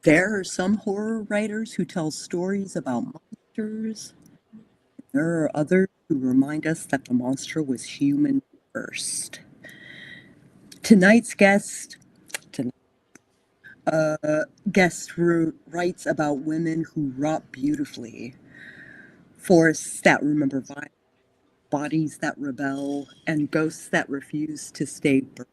There are some horror writers who tell stories about monsters. There are others who remind us that the monster was human first. Tonight's guest writes about women who rot beautifully, forests that remember violence, bodies that rebel, and ghosts that refuse to stay buried.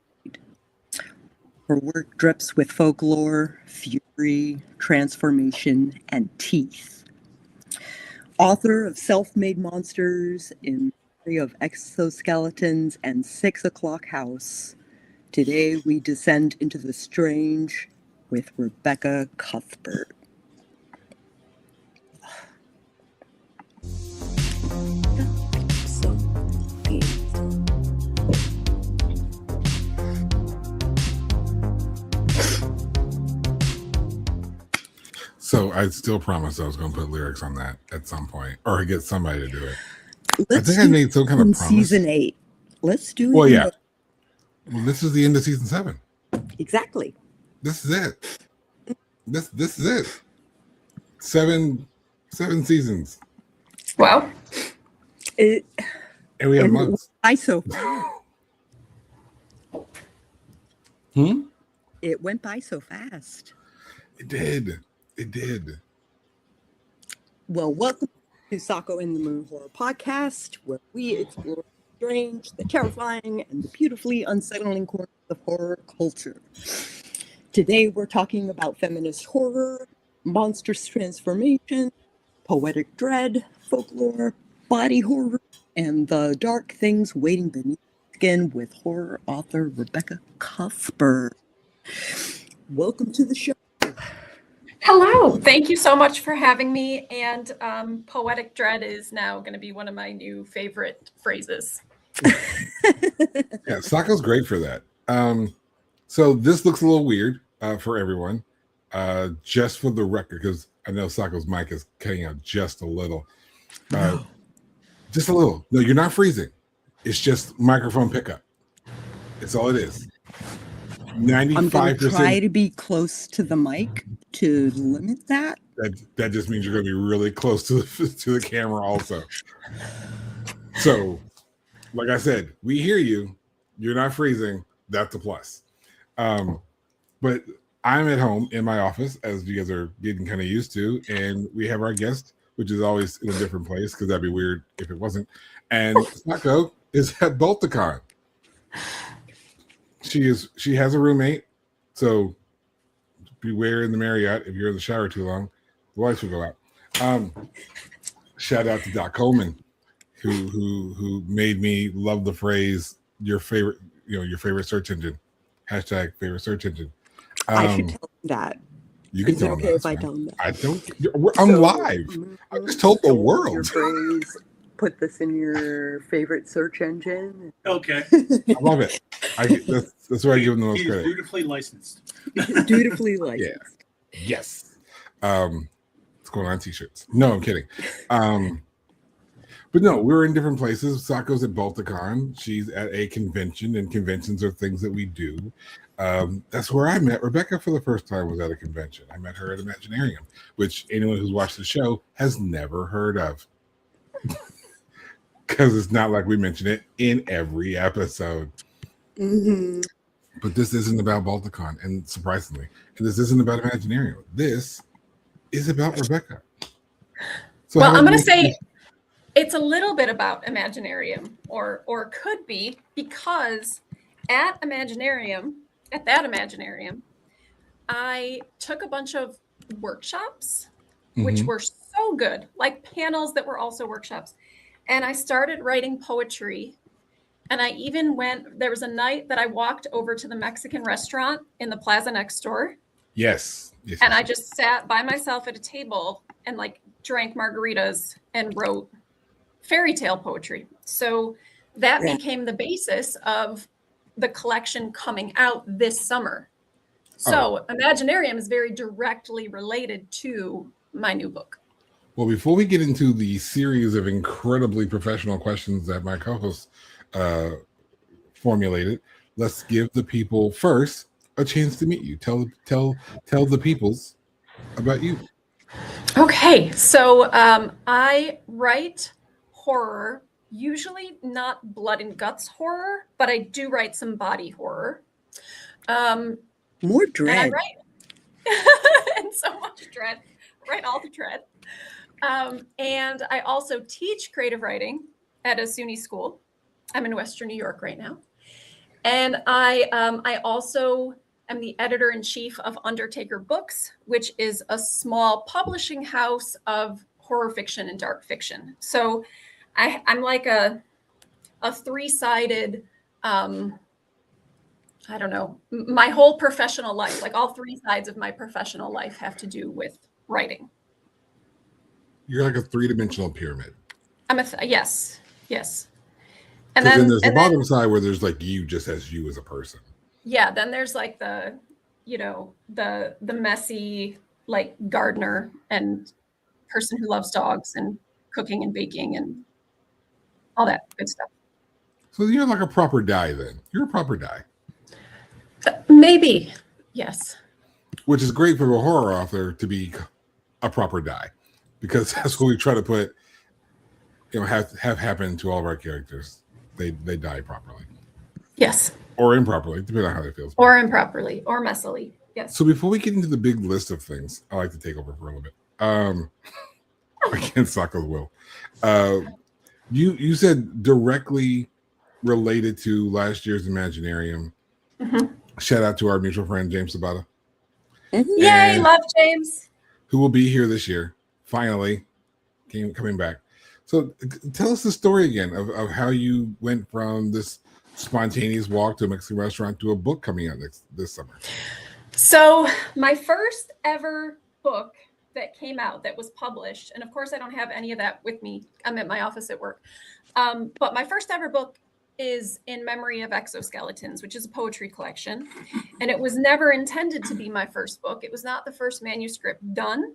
Her work drips with folklore, fury, transformation, and teeth. Author of Self-Made Monsters, in Memory of Exoskeletons, and 6 O'Clock House, today we descend into the strange with Rebecca Cuthbert. So I still promised I was going to put lyrics on that at some point, or get somebody to do it. Let's I think I made some kind of promise. Season 8. Let's do it. Well, yeah. Well, this is the end of season 7. Exactly. This is it. This is it. Seven seasons. Wow. And we have months. So It went by so fast. It did. It did. Well, welcome to Sako in the Moon Horror Podcast, where we explore the strange, the terrifying, and the beautifully unsettling corners of horror culture. Today, we're talking about feminist horror, monstrous transformation, poetic dread, folklore, body horror, and the dark things waiting beneath the skin with horror author Rebecca Cuthbert. Welcome to the show. Hello. Thank you so much for having me. And poetic dread is now going to be one of my new favorite phrases. Yeah, Sako's great for that. So this looks a little weird for everyone. Just for the record, because I know Sako's mic is cutting out just a little. Just a little. No, you're not freezing. It's just microphone pickup. It's all it is. 95%. I'm going to try to be close to the mic to limit that. That just means you're going to be really close to the camera also. So, like I said, we hear you. You're not freezing. That's a plus. But I'm at home in my office, as you guys are getting kind of used to, and we have our guest, which is always in a different place, because that'd be weird if it wasn't. And Sako is at Balticon. She has a roommate, so beware in the Marriott if you're in the shower too long. The lights will go out. Shout out to Doc Coleman, who made me love the phrase your favorite search engine. Hashtag favorite search engine. I should tell him that. You can Is tell it him okay that. if I tell him that? I don't. I'm live. I just told the world. Your phrase, put this in your favorite search engine. Okay. I love it. That's where I give him the most credit. Dutifully licensed. Dutifully licensed. Yeah. Yes. It's going on t-shirts. No, I'm kidding. But no, we're in different places. Sako's at Balticon. She's at a convention, and conventions are things that we do. That's where I met Rebecca for the first time, was at a convention. I met her at Imaginarium, which anyone who's watched the show has never heard of. Because it's not like we mention it in every episode. Mm-hmm. But this isn't about Balticon, and surprisingly, and this isn't about Imaginarium. This is about Rebecca. So well, I'm going to say it's a little bit about Imaginarium, or could be, because at that Imaginarium, I took a bunch of workshops, which were so good, like panels that were also workshops. And I started writing poetry. And I even there was a night that I walked over to the Mexican restaurant in the plaza next door. Yes. And I just sat by myself at a table and drank margaritas and wrote fairy tale poetry. So that became the basis of the collection coming out this summer. So Imaginarium is very directly related to my new book. Well, before we get into the series of incredibly professional questions that my co-host formulated, let's give the people first a chance to meet you. Tell the peoples about you. Okay, so I write horror, usually not blood and guts horror, but I do write some body horror. More And I dread. write and so much dread, write all the dread. And I also teach creative writing at a SUNY school. I'm in Western New York right now. And I also am the editor-in-chief of Undertaker Books, which is a small publishing house of horror fiction and dark fiction. So I'm like a three-sided, I don't know, my whole professional life, like all three sides of my professional life have to do with writing. You're like a three-dimensional pyramid. Yes. And then there's the bottom side where there's like you just as you as a person. Yeah, then there's like the messy like gardener and person who loves dogs and cooking and baking and all that good stuff. So you're like a proper die then. You're a proper die. Maybe, yes. Which is great for a horror author to be a proper die, because that's what we try to put, have happen to all of our characters. They die properly. Yes. Or improperly, depending on how they feel. Or improperly, or messily. Yes. So before we get into the big list of things, I like to take over for a little bit. Against Sako's will. You said directly related to last year's Imaginarium. Mm-hmm. Shout out to our mutual friend James Sabata. Mm-hmm. Yay, love James. Who will be here this year, finally, coming back. So tell us the story again of how you went from this spontaneous walk to a Mexican restaurant to a book coming out this summer. So my first ever book that came out that was published, and of course I don't have any of that with me. I'm at my office at work. But my first ever book is In Memory of Exoskeletons, which is a poetry collection. And it was never intended to be my first book. It was not the first manuscript done.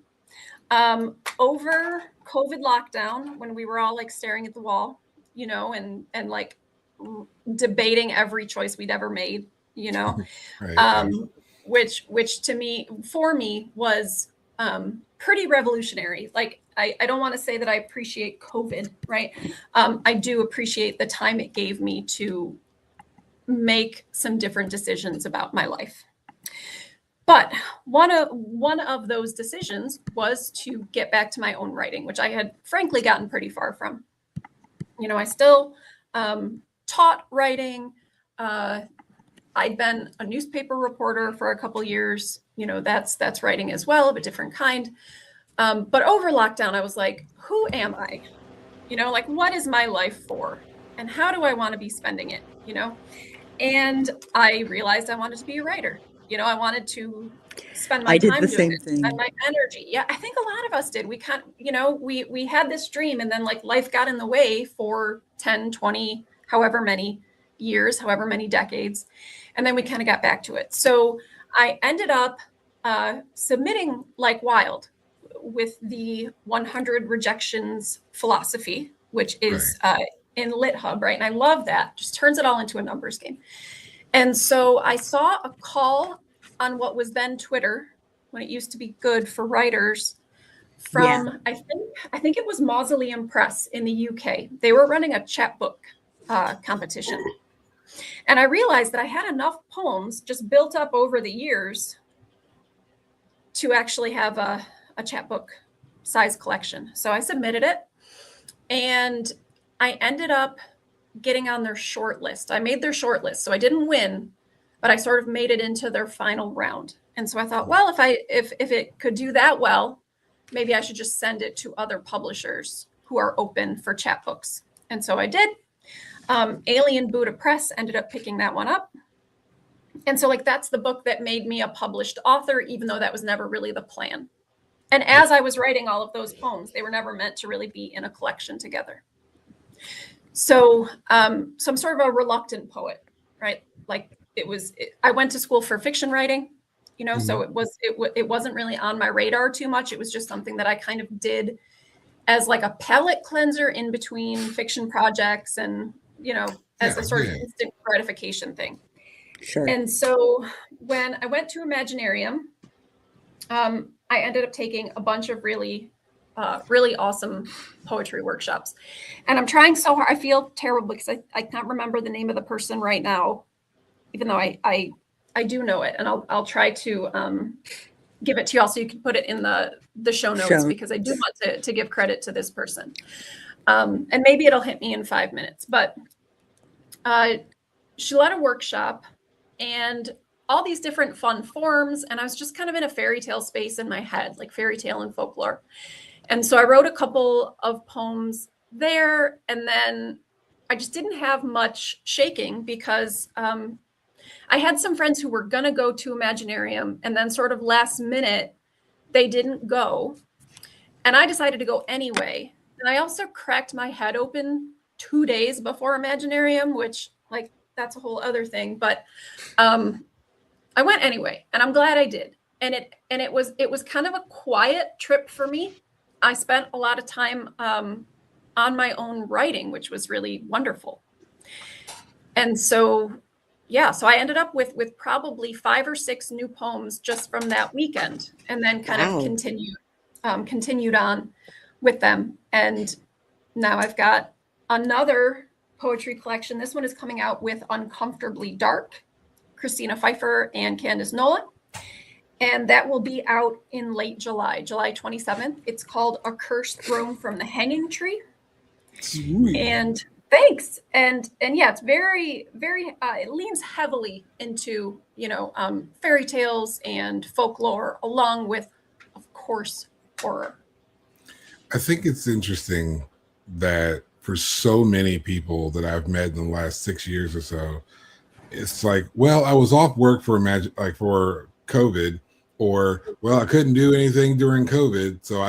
Over COVID lockdown, when we were all like staring at the wall, and like debating every choice we'd ever made, right. Which for me was pretty revolutionary. Like, I don't want to say that I appreciate COVID, right? I do appreciate the time it gave me to make some different decisions about my life. But one of those decisions was to get back to my own writing, which I had frankly gotten pretty far from. I still taught writing. I'd been a newspaper reporter for a couple years. That's writing as well, of a different kind. But over lockdown, I was like, who am I? Like, what is my life for? And how do I want to be spending it? And I realized I wanted to be a writer. I wanted to spend my time doing it, spend my energy. Yeah, I think a lot of us did. We we had this dream, and then like life got in the way for 10, 20, however many years, however many decades. And then we kind of got back to it. So I ended up submitting like wild with the 100 rejections philosophy, which is in LitHub, right? And I love that. Just turns it all into a numbers game. And so I saw a call on what was then Twitter, when it used to be good for writers, from I think it was Mausoleum Press in the UK. They were running a chapbook competition. And I realized that I had enough poems just built up over the years to actually have a chapbook size collection. So I submitted it, and I ended up getting on their short list. I made their short list. So I didn't win, but I sort of made it into their final round. And so I thought, well, if it could do that well, maybe I should just send it to other publishers who are open for chapbooks. And so I did. Alien Buddha Press ended up picking that one up. And so like that's the book that made me a published author, even though that was never really the plan. And as I was writing all of those poems, they were never meant to really be in a collection together. So I'm sort of a reluctant poet, right? Like I went to school for fiction writing, so it wasn't really on my radar too much. It was just something that I kind of did as like a palate cleanser in between fiction projects and, as a sort of instant gratification thing. Sure. And so when I went to Imaginarium, I ended up taking a bunch of really awesome poetry workshops. And I'm trying so hard. I feel terrible because I can't remember the name of the person right now, even though I do know it. And I'll try to give it to you all so you can put it in the show notes, because I do want to give credit to this person. And maybe it'll hit me in 5 minutes. But she led a workshop and all these different fun forms. And I was just kind of in a fairy tale space in my head, like fairy tale and folklore. And so I wrote a couple of poems there. And then I just didn't have much shaking because I had some friends who were going to go to Imaginarium, and then sort of last minute, they didn't go. And I decided to go anyway. And I also cracked my head open 2 days before Imaginarium, which, like, that's a whole other thing. But I went anyway, and I'm glad I did. And it was kind of a quiet trip for me. I spent a lot of time on my own writing, which was really wonderful. And so, yeah, so I ended up with probably 5 or 6 new poems just from that weekend, and then kind of continued on with them. And now I've got another poetry collection. This one is coming out with Uncomfortably Dark, Christina Pfeiffer and Candace Nola. And that will be out in late July 27th. It's called A Curse Thrown from the Hanging Tree. Sweet. And thanks. And yeah, it's very, very, it leans heavily into, fairy tales and folklore, along with, of course, horror. I think it's interesting that for so many people that I've met in the last 6 years or so, it's like, well, I was off work for for COVID, or, well, I couldn't do anything during COVID. So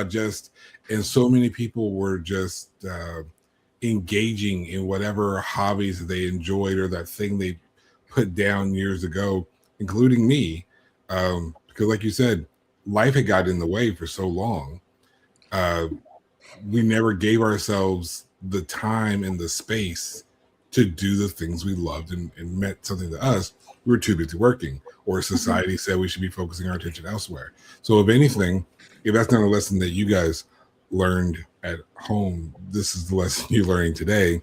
and so many people were just engaging in whatever hobbies they enjoyed or that thing they put down years ago, including me. Because like you said, life had got in the way for so long. We never gave ourselves the time and the space to do the things we loved and meant something to us. We were too busy working, or society said we should be focusing our attention elsewhere. So if anything, if that's not a lesson that you guys learned at home, this is the lesson you're learning today.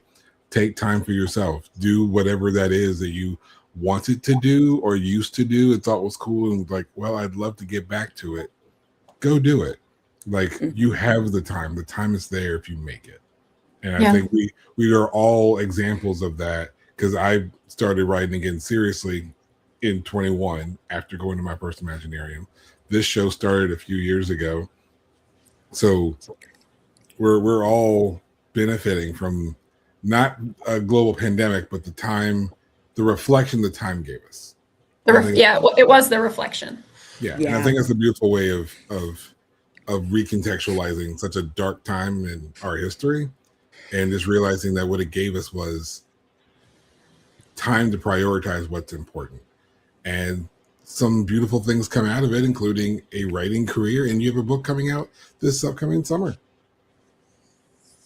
Take time for yourself. Do whatever that is that you wanted to do or used to do and thought was cool, and like, well, I'd love to get back to it. Go do it. Like, you have the time. The time is there if you make it. And I think we are all examples of that, because I started writing again seriously in 21 after going to my first Imaginarium. This show started a few years ago. So we're all benefiting from not a global pandemic, but the reflection the time gave us. It was the reflection. Yeah. And I think that's a beautiful way of recontextualizing such a dark time in our history, and just realizing that what it gave us was time to prioritize what's important. And some beautiful things come out of it, including a writing career, and you have a book coming out this upcoming summer.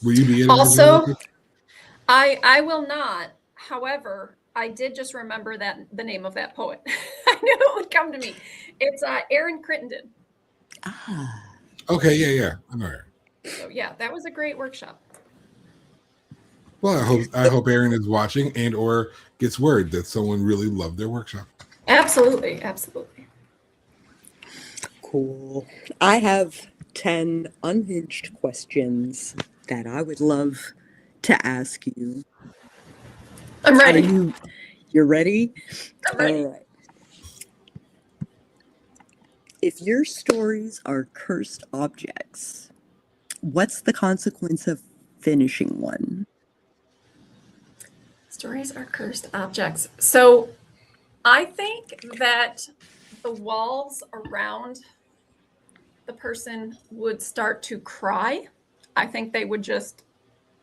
Will you be in also? I will not. However, I did just remember the name of that poet. I knew it would come to me. It's Erin Crittenden. Okay, yeah, I know her. So yeah, that was a great workshop. Well, I hope Erin is watching and or gets word that someone really loved their workshop. Absolutely. Cool. I have 10 unhinged questions that I would love to ask you. I'm ready. You're ready? I'm ready. All right. If your stories are cursed objects, what's the consequence of finishing one? Stories are cursed objects. So I think that the walls around the person would start to cry. I think they would just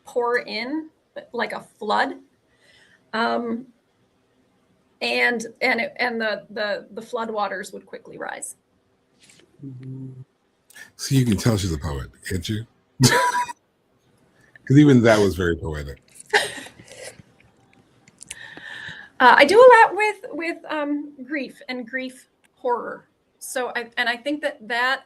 pour in like a flood. And the flood waters would quickly rise. So you can tell she's a poet, can't you? Because even that was very poetic. I do a lot with grief and grief horror. So I think that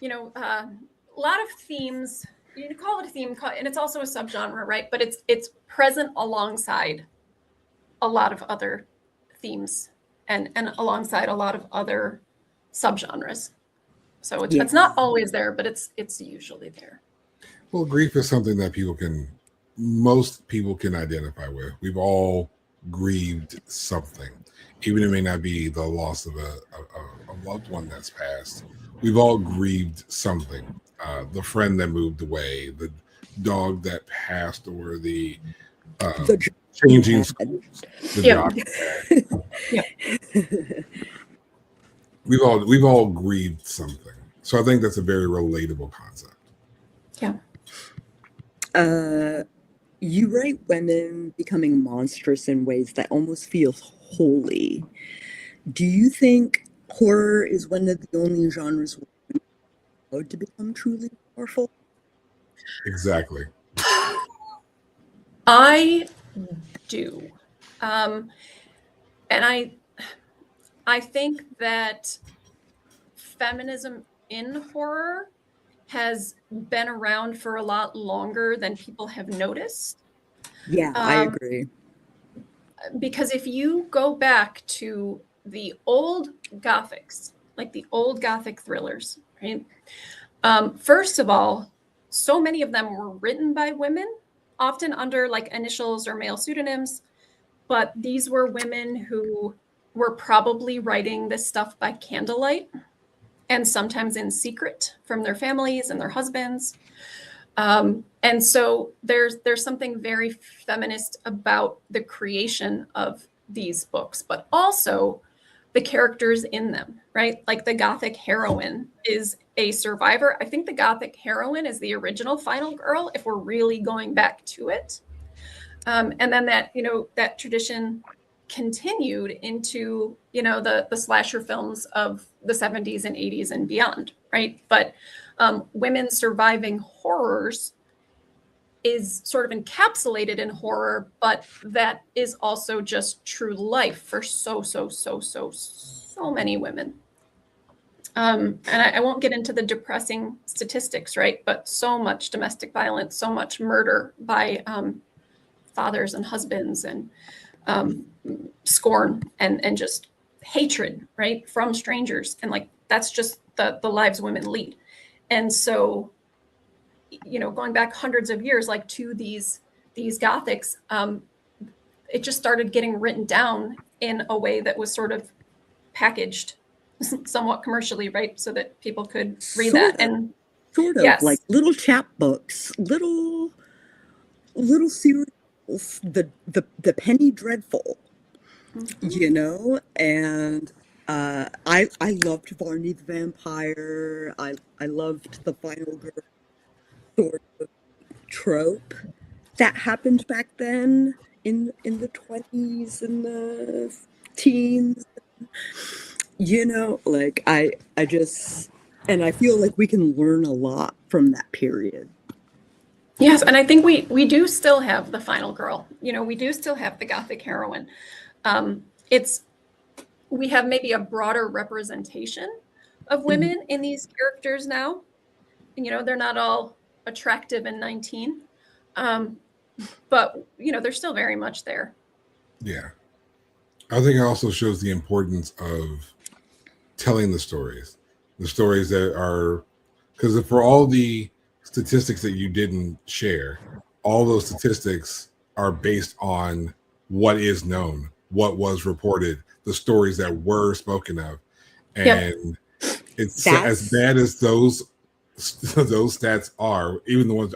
a lot of themes. You can call it a theme, and it's also a subgenre, right? But it's present alongside a lot of other themes and alongside a lot of other subgenres. So it's not always there, but it's usually there. Well, grief is something that most people can identify with. We've all grieved something, even if it may not be the loss of a loved one that's passed. We've all grieved something. The friend that moved away, the dog that passed, or the changing schools, the job. We've all grieved something. So I think that's a very relatable concept. Yeah. You write women becoming monstrous in ways that almost feel holy. Do you think horror is one of the only genres where women are allowed to become truly powerful? Exactly. I do. And I think that feminism in horror has been around for a lot longer than people have noticed. Yeah, I agree. Because if you go back to the old Gothics, like the old Gothic thrillers, right? First of all, so many of them were written by women, often under like initials or male pseudonyms, but these were women who were probably writing this stuff by candlelight and sometimes in secret from their families and their husbands. And so there's something very feminist about the creation of these books, but also the characters in them, right? Like the Gothic heroine is a survivor. I think the Gothic heroine is the original final girl, if we're really going back to it. And then that tradition continued into, the slasher films of the 70s and 80s and beyond, right? But women surviving horrors is sort of encapsulated in horror, but that is also just true life for so many women. And I won't get into the depressing statistics, right? But so much domestic violence, so much murder by fathers and husbands, and scorn and just hatred, right, from strangers. And like, that's just the lives women lead. And so, going back hundreds of years, like to these Gothics, it just started getting written down in a way that was sort of packaged somewhat commercially, right? So that people could read that. And sort of yes, like little chapbooks, little serials, the penny dreadful, and I loved Barney the Vampire. I loved the final girl sort of trope that happened back then in the 20s and the teens. Like I just, and I feel like we can learn a lot from that period. Yes, and I think we do still have the final girl. We do still have the Gothic heroine. We have maybe a broader representation of women in these characters now. They're not all attractive and 19, but they're still very much there. Yeah, I think it also shows the importance of telling the stories that are, because for all the statistics that you didn't share, all those statistics are based on what is known, what was reported, the stories that were spoken of. And it's as bad as those stats are, even the ones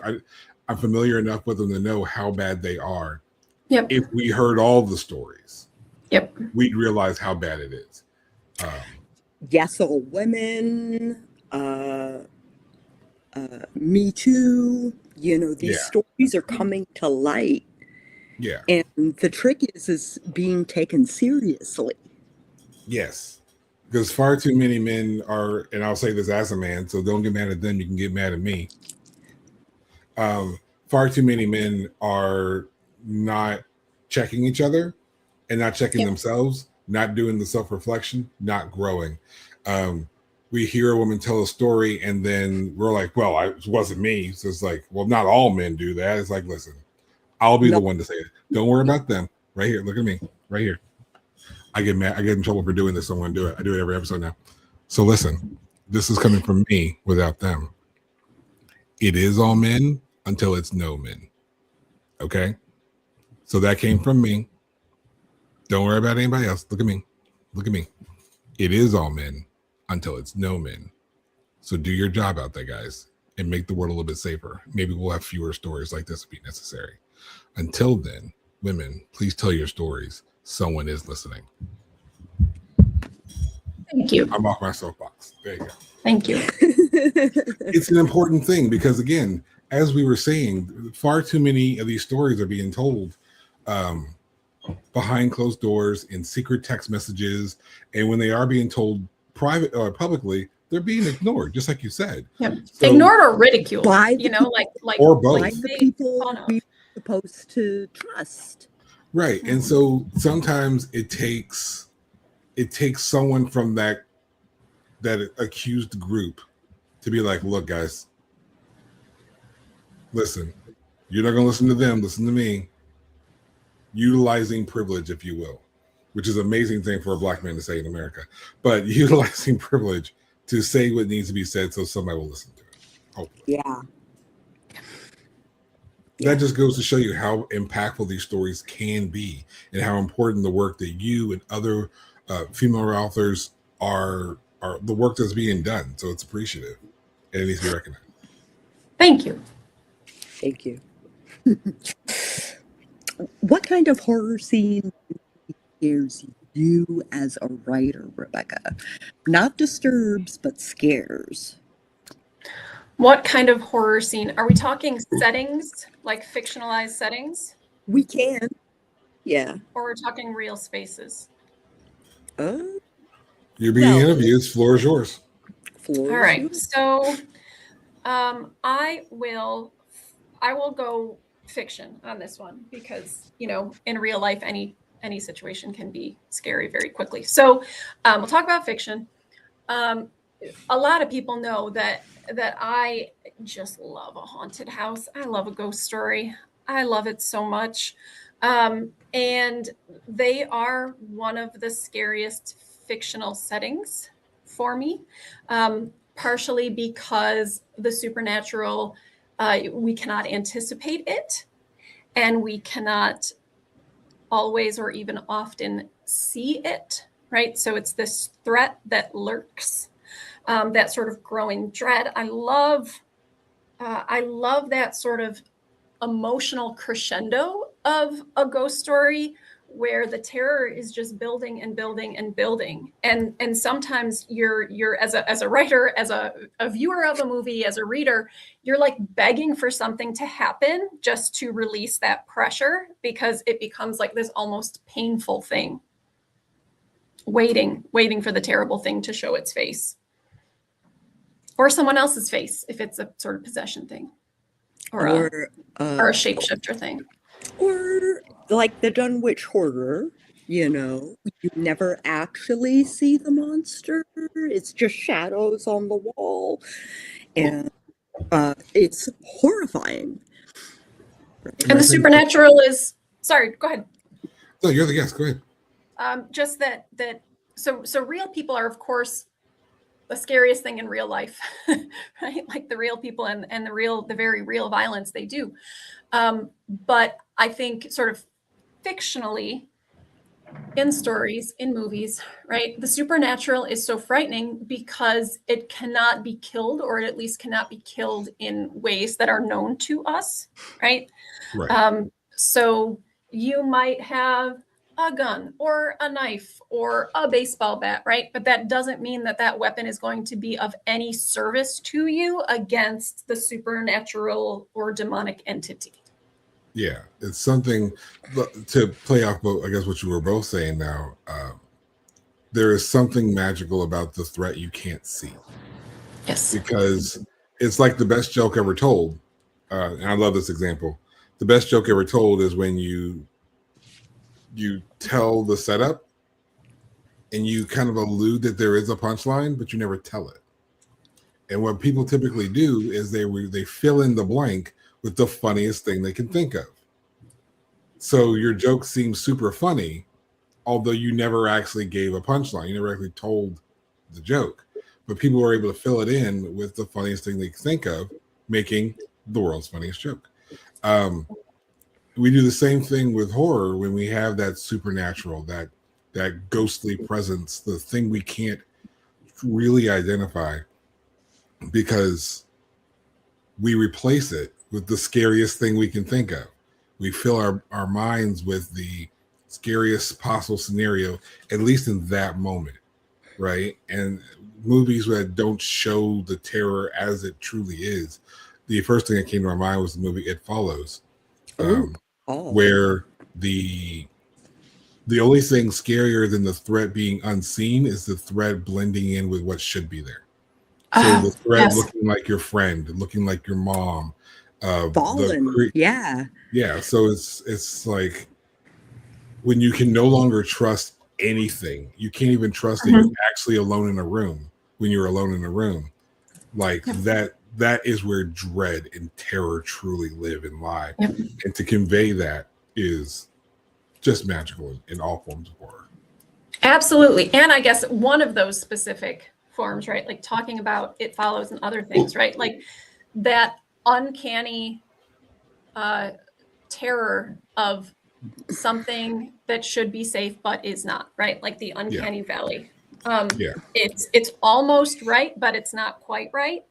I'm familiar enough with them to know how bad they are. If we heard all the stories, we'd realize how bad it is. Yes, all women, Me Too, these stories are coming to light. Yeah. And the trick is being taken seriously. Yes. Because far too many men are, and I'll say this as a man, so don't get mad at them, you can get mad at me. Far too many men are not checking each other and not checking themselves, not doing the self-reflection, not growing. we hear a woman tell a story and then we're like, well, it wasn't me. So it's like, well, not all men do that. It's like, listen, I'll be the one to say it. Don't worry about them. Right here. Look at me. Right here. I get mad. I get in trouble for doing this. So I'm going to do it. I do it every episode now. So listen, this is coming from me without them. It is all men until it's no men. Okay? So that came from me. Don't worry about anybody else. Look at me. Look at me. It is all men until it's no men. So do your job out there, guys, and make the world a little bit safer. Maybe we'll have fewer stories like this if be necessary. Until then, women, please tell your stories. Someone is listening. Thank you. I'm off my soapbox. There you go. Thank you. It's an important thing because, again, as we were saying, far too many of these stories are being told behind closed doors in secret text messages, and when they are being told private or publicly, they're being ignored, just like you said. Yep. So, ignored or ridiculed. By You know, like or both. By the people we're supposed to trust. Right. And so sometimes it takes someone from that accused group to be like, look, guys, listen, you're not going to listen to them. Listen to me. Utilizing privilege, if you will, which is an amazing thing for a Black man to say in America, but utilizing privilege to say what needs to be said so somebody will listen to it. Hopefully. Yeah. That just goes to show you how impactful these stories can be and how important the work that you and other female authors are the work that's being done. So it's appreciative and it needs to be recognized. Thank you. Thank you. What kind of horror scene scares you as a writer, Rebecca? Not disturbs, but scares. What kind of horror scene? Are we talking settings, like fictionalized settings? We can. Yeah. Or we're talking real spaces? You're being interviewed. Floor is yours. All right. So I will go fiction on this one because, you know, in real life, any situation can be scary very quickly. So we'll talk about fiction. A lot of people know that I just love a haunted house. I love a ghost story. I love it so much. And they are one of the scariest fictional settings for me, partially because the supernatural, we cannot anticipate it, and we cannot always or even often see it, right? So it's this threat that lurks, that sort of growing dread. I love that sort of emotional crescendo of a ghost story where the terror is just building and building and building. And sometimes you're as a writer, as a viewer of a movie, as a reader, you're like begging for something to happen just to release that pressure, because it becomes like this almost painful thing, waiting for the terrible thing to show its face, or someone else's face if it's a sort of possession thing, or a shapeshifter thing. Or like the Dunwich Horror, you know, you never actually see the monster. It's just shadows on the wall. And it's horrifying. Right? And the supernatural is, sorry, go ahead. No, you're the guest, go ahead. Just that so real people are, of course, the scariest thing in real life, right? Like the real people and the very real violence they do. But I think sort of fictionally, in stories, in movies, right? The supernatural is so frightening because it cannot be killed, or it at least cannot be killed in ways that are known to us, right? Right. So you might have a gun or a knife or a baseball bat, right? But that doesn't mean that weapon is going to be of any service to you against the supernatural or demonic entity. Yeah, it's something to play off, I guess, what you were both saying now. There is something magical about the threat you can't see. Yes. Because it's like the best joke ever told. And I love this example. The best joke ever told is when you tell the setup and you kind of allude that there is a punchline, but you never tell it. And what people typically do is they fill in the blank with the funniest thing they can think of. So your joke seems super funny, although you never actually gave a punchline. You never actually told the joke. But people were able to fill it in with the funniest thing they could think of, making the world's funniest joke. We do the same thing with horror when we have that supernatural, that ghostly presence, the thing we can't really identify, because we replace it with the scariest thing we can think of. We fill our minds with the scariest possible scenario, at least in that moment, right? And movies that don't show the terror as it truly is. The first thing that came to my mind was the movie It Follows, where the only thing scarier than the threat being unseen is the threat blending in with what should be there. So the threat looking like your friend, looking like your mom, Fallen. Yeah. So it's like when you can no longer trust anything, you can't even trust that you're actually alone in a room. When you're alone in a room, like that is where dread and terror truly live and lie. And to convey that is just magical in all forms of horror. Absolutely. And I guess one of those specific forms, right? Like talking about It Follows and other things, right? Like that uncanny terror of something that should be safe but is not, right? Like the uncanny valley. It's almost right, but it's not quite right.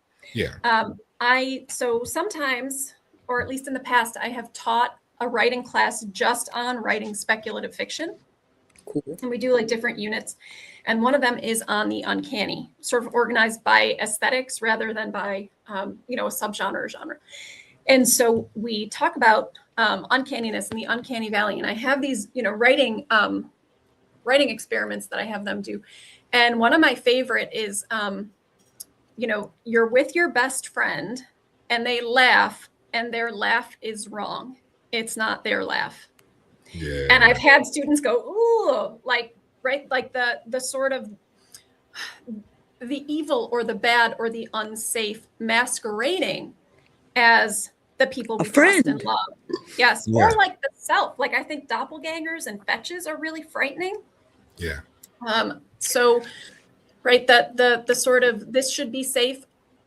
So sometimes, or at least in the past, I have taught a writing class just on writing speculative fiction. Cool. And we do like different units. And one of them is on the uncanny, sort of organized by aesthetics rather than by, a subgenre or genre. And so we talk about uncanniness and the uncanny valley. And I have these, writing experiments that I have them do. And one of my favorite is, you're with your best friend and they laugh and their laugh is wrong. It's not their laugh. Yeah. And I've had students go, ooh, like the sort of the evil or the bad or the unsafe masquerading as the people we trust and love. Yes. Yeah. Or like the self. Like I think doppelgangers and fetches are really frightening. Yeah. So, right, that the sort of this should be safe.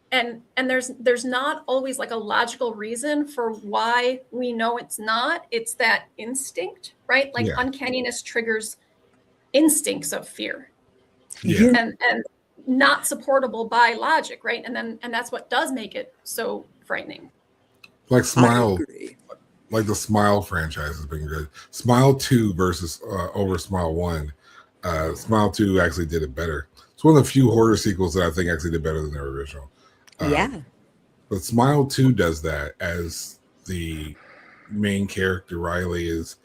And there's not always like a logical reason for why we know it's not. It's that instinct, right? Like uncanniness triggers instincts of fear. Yeah. And not supportable by logic, right? And that's what does make it so frightening. Like Smile, like the Smile franchise has been good. Smile 2 versus over Smile 1. Smile 2 actually did it better. It's one of the few horror sequels that I think actually did better than their original. But Smile 2 does that as the main character, Riley, is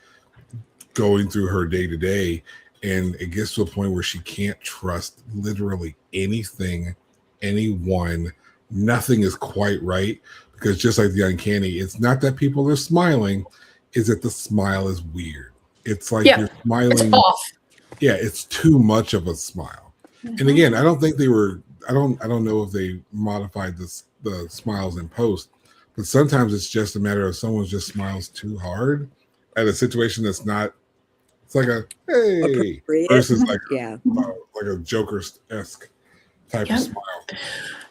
going through her day to day, and it gets to a point where she can't trust literally anything, anyone. Nothing is quite right, because just like the uncanny, it's not that people are smiling, is that the smile is weird. It's like you're smiling. It's off. Yeah, it's too much of a smile. And again, I don't think they were. I don't know if they modified the smiles in post, but sometimes it's just a matter of someone just smiles too hard at a situation that's not. It's like a hey versus like a Joker-esque type of smile.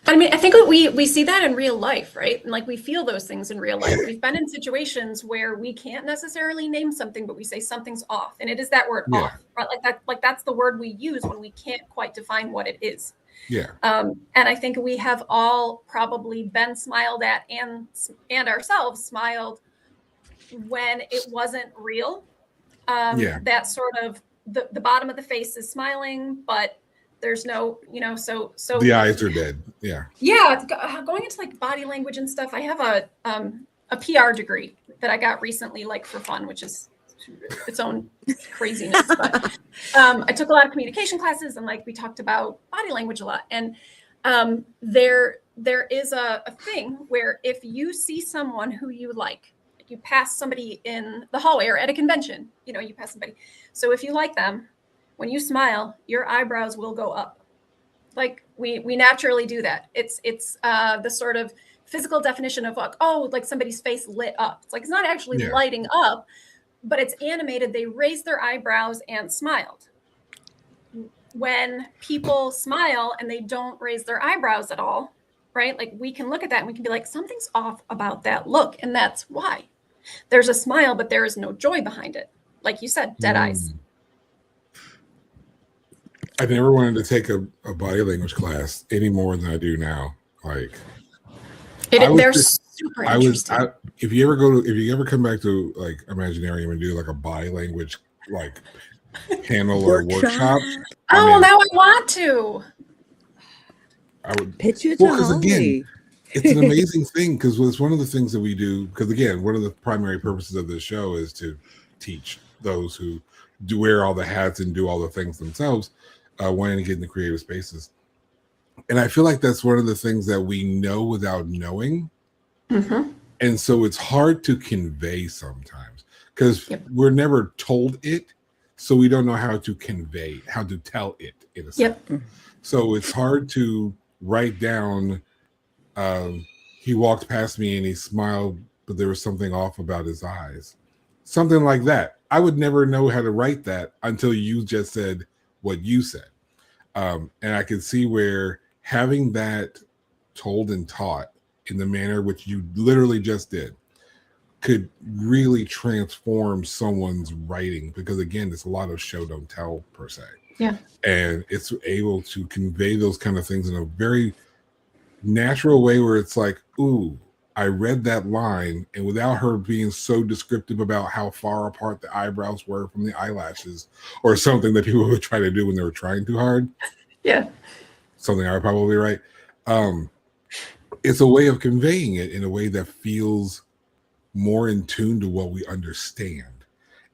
I mean, I think we see that in real life, right? And like we feel those things in real life. We've been in situations where we can't necessarily name something, but we say something's off, and it is that word off, right? Like that's the word we use when we can't quite define what it is. Yeah. And I think we have all probably been smiled at and ourselves smiled when it wasn't real. That sort of the bottom of the face is smiling, but there's no, so the eyes are dead. Yeah. Yeah. Going into like body language and stuff. I have a PR degree that I got recently, like for fun, which is its own craziness. But I took a lot of communication classes, and like we talked about body language a lot. And there is a thing where if you see someone who you like, you pass somebody in the hallway or at a convention, you pass somebody. So if you like them, when you smile, your eyebrows will go up. Like we naturally do that. It's the sort of physical definition of like, oh, like somebody's face lit up. It's like, it's not actually lighting up, but it's animated. They raised their eyebrows and smiled. When people smile and they don't raise their eyebrows at all, right? Like we can look at that and we can be like, something's off about that look. And that's why there's a smile, but there is no joy behind it. Like you said, dead eyes. I never wanted to take a body language class any more than I do now. Like they're super interesting. If you ever come back to like Imaginarium and do like a body language like panel or workshop. Now I want to. I would pitch it to because again, it's an amazing thing because it's one of the things that we do. Because again, one of the primary purposes of this show is to teach those who do wear all the hats and do all the things themselves, wanting to get into creative spaces. And I feel like that's one of the things that we know without knowing. Mm-hmm. And so it's hard to convey sometimes because we're never told it. So we don't know how to convey, how to tell it in a sense. So it's hard to write down, he walked past me and he smiled, but there was something off about his eyes. Something like that. I would never know how to write that until you just said what you said. And I could see where having that told and taught in the manner which you literally just did could really transform someone's writing, because again, it's a lot of show don't tell per se. Yeah. And it's able to convey those kind of things in a very natural way where it's like, ooh, I read that line, and without her being so descriptive about how far apart the eyebrows were from the eyelashes or something that people would try to do when they were trying too hard. Yeah. Something I would probably write. It's a way of conveying it in a way that feels more in tune to what we understand.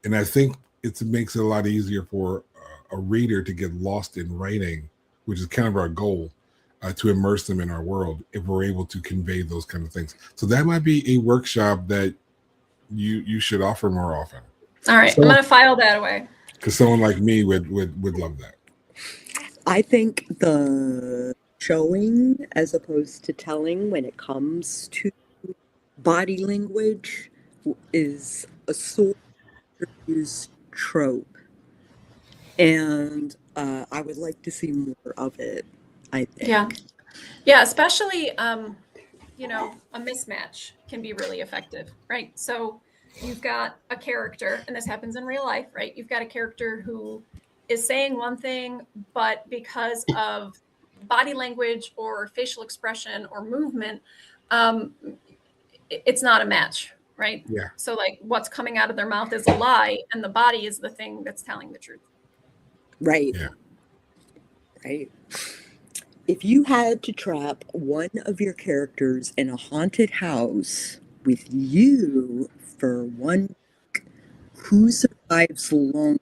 And I think it makes it a lot easier for a reader to get lost in writing, which is kind of our goal, to immerse them in our world if we're able to convey those kind of things. So that might be a workshop that you should offer more often. All right, I'm going to file that away. Because someone like me would love that. I think the showing as opposed to telling when it comes to body language is a sort of used trope, and I would like to see more of it. I think. Yeah, especially a mismatch can be really effective, right? So you've got a character, and this happens in real life, right? You've got a character who is saying one thing, but because of body language or facial expression or movement, it's not a match, right? Yeah. So like what's coming out of their mouth is a lie, and the body is the thing that's telling the truth. Right. Yeah. Right. If you had to trap one of your characters in a haunted house with you for 1 week, who survives long?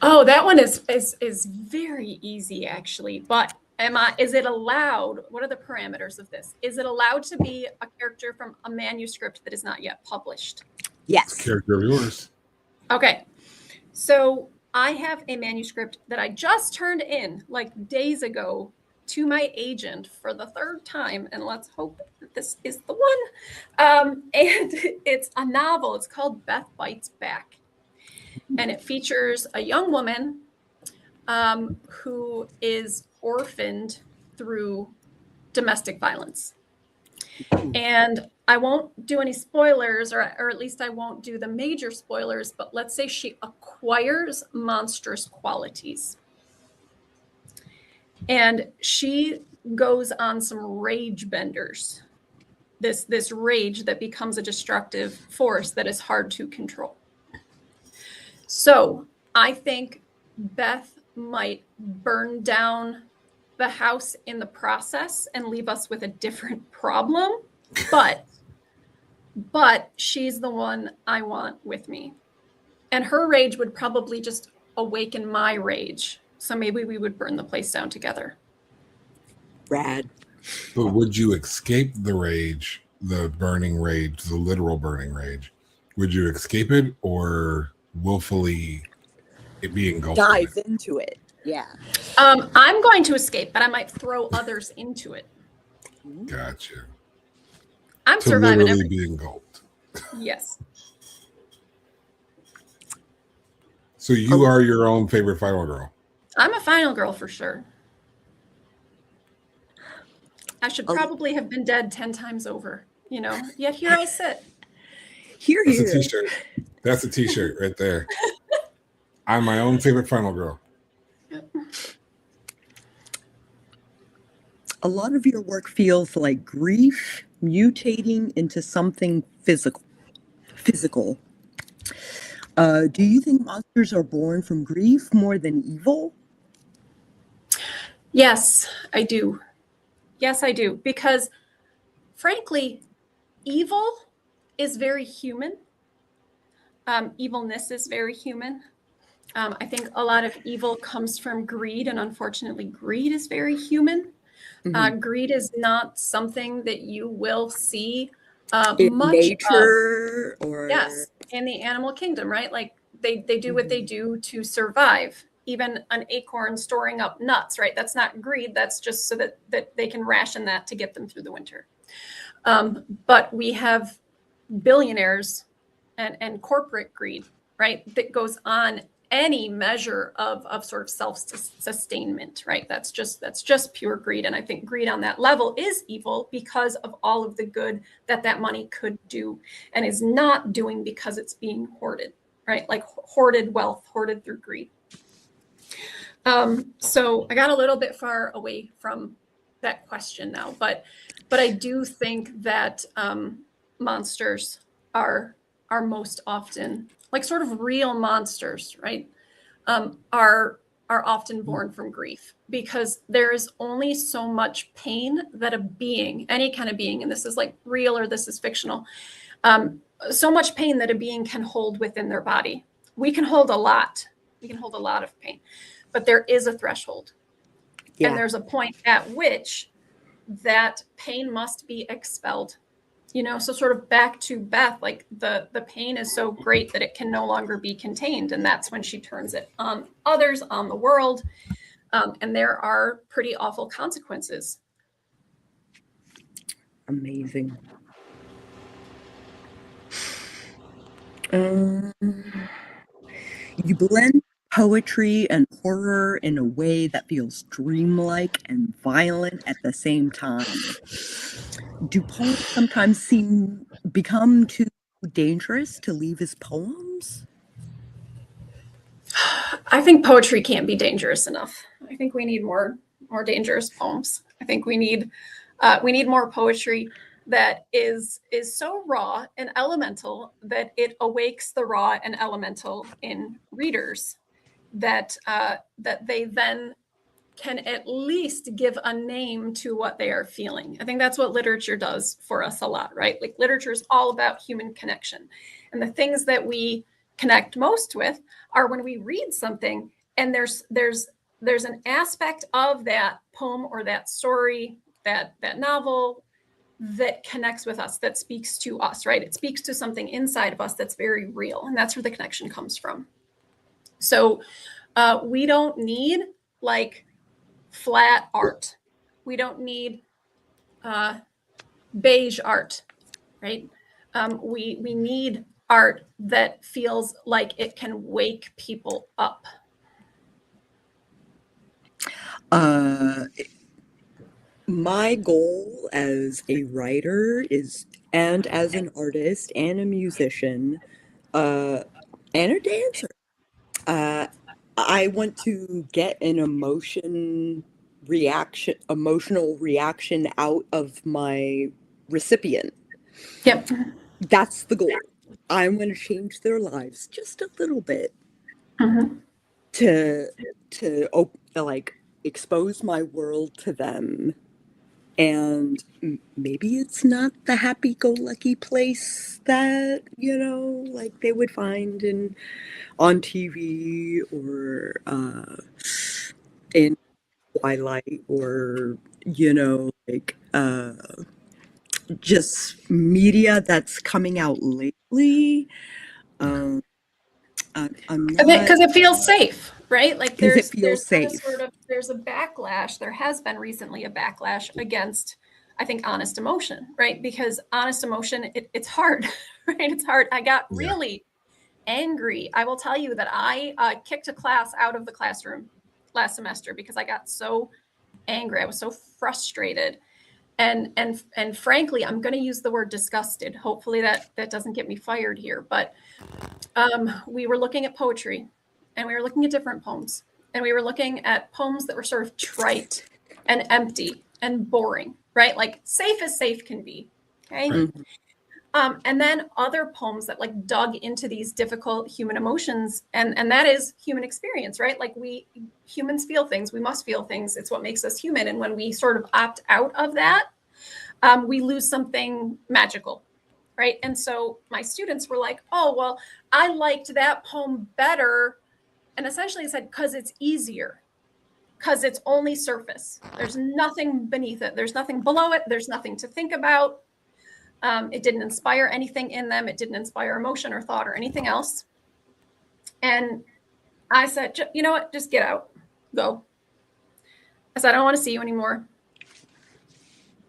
Oh, that one is very easy actually. But is it allowed? What are the parameters of this? Is it allowed to be a character from a manuscript that is not yet published? Yes. Character of yours. Okay. So I have a manuscript that I just turned in like days ago to my agent for the third time, and let's hope that this is the one. And it's a novel. It's called Beth Bites Back, and it features a young woman who is orphaned through domestic violence. And I won't do any spoilers, or at least I won't do the major spoilers, but let's say she acquires monstrous qualities. And she goes on some rage benders. This rage that becomes a destructive force that is hard to control. So I think Beth might burn down the house in the process and leave us with a different problem. But she's the one I want with me. And her rage would probably just awaken my rage. So maybe we would burn the place down together. Rad. But would you escape the rage, the burning rage, the literal burning rage? Would you escape it or willfully it be engulfed? Dive into it. Yeah. I'm going to escape, but I might throw others into it. Gotcha. I'm To surviving literally everything. be engulfed. Yes. So you are your own favorite final girl. I'm a final girl for sure. I should probably have been dead 10 times over, you know, yet here I sit. That's a t-shirt. That's a t-shirt right there. I'm my own favorite final girl. A lot of your work feels like grief mutating into something physical. Do you think monsters are born from grief more than evil? Yes, I do. Yes, I do. Because frankly, evil is very human. Evilness is very human. I think a lot of evil comes from greed, and unfortunately, greed is very human. Greed is not something that you will see In much nature of. or Yes, in the animal kingdom, right? Like they do what they do to survive. Even an acorn storing up nuts, right? That's not greed. That's just so that they can ration that to get them through the winter. But we have billionaires and corporate greed, right? That goes on any measure of sort of self-sustainment, right? That's just pure greed. And I think greed on that level is evil because of all of the good that money could do and is not doing because it's being hoarded, right? Like hoarded wealth, hoarded through greed. So I got a little bit far away from that question now, but I do think that monsters are most often, like sort of real monsters, right? Are often born from grief because there is only so much pain that a being, any kind of being, and this is like real or this is fictional, so much pain that a being can hold within their body. We can hold a lot. We can hold a lot of pain, but there is a threshold. Yeah. And there's a point at which that pain must be expelled. You know, so sort of back to Beth, like the pain is so great that it can no longer be contained. And that's when she turns it on others, on the world. And there are pretty awful consequences. amazing. You blend poetry and horror in a way that feels dreamlike and violent at the same time. Do poems sometimes become too dangerous to leave as poems? I think poetry can't be dangerous enough. I think we need more dangerous poems. I think we need more poetry that is so raw and elemental that it awakes the raw and elemental in readers, that they then can at least give a name to what they are feeling. I think that's what literature does for us a lot, right? Like literature is all about human connection. And the things that we connect most with are when we read something and there's an aspect of that poem or that story, that novel that connects with us, that speaks to us, right? It speaks to something inside of us that's very real. And that's where the connection comes from. So we don't need like flat art. We don't need beige art, right? We need art that feels like it can wake people up. My goal as a writer and as an artist and a musician, and a dancer, I want to get an emotional reaction out of my recipient. Yep. That's the goal. I'm going to change their lives just a little bit to like expose my world to them. And maybe it's not the happy-go-lucky place that, you know, like they would find on TV or in Twilight or, you know, like just media that's coming out lately. I'm not, because it feels safe. right? Like Because it there's feels been a safe. sort of, there's a backlash. There has been recently a backlash against, I think, honest emotion, right? Because honest emotion, it's hard, right? It's hard. I got really angry. I will tell you that I kicked a class out of the classroom last semester because I got so angry. I was so frustrated. And frankly, I'm going to use the word disgusted. Hopefully that doesn't get me fired here. But we were looking at poetry, and we were looking at different poems, and we were looking at poems that were sort of trite and empty and boring, right? Like safe as safe can be. Okay. Right. And then other poems that like dug into these difficult human emotions, and that is human experience, right? Like we humans feel things, we must feel things. It's what makes us human. And when we sort of opt out of that, we lose something magical, right? And so my students were like, "Oh, well, I liked that poem better," and essentially I said, "Because it's easier." Because it's only surface. There's nothing beneath it. There's nothing below it. There's nothing to think about. It didn't inspire anything in them. It didn't inspire emotion or thought or anything else. And I said, you know what? Just get out. Go. I said, I don't want to see you anymore.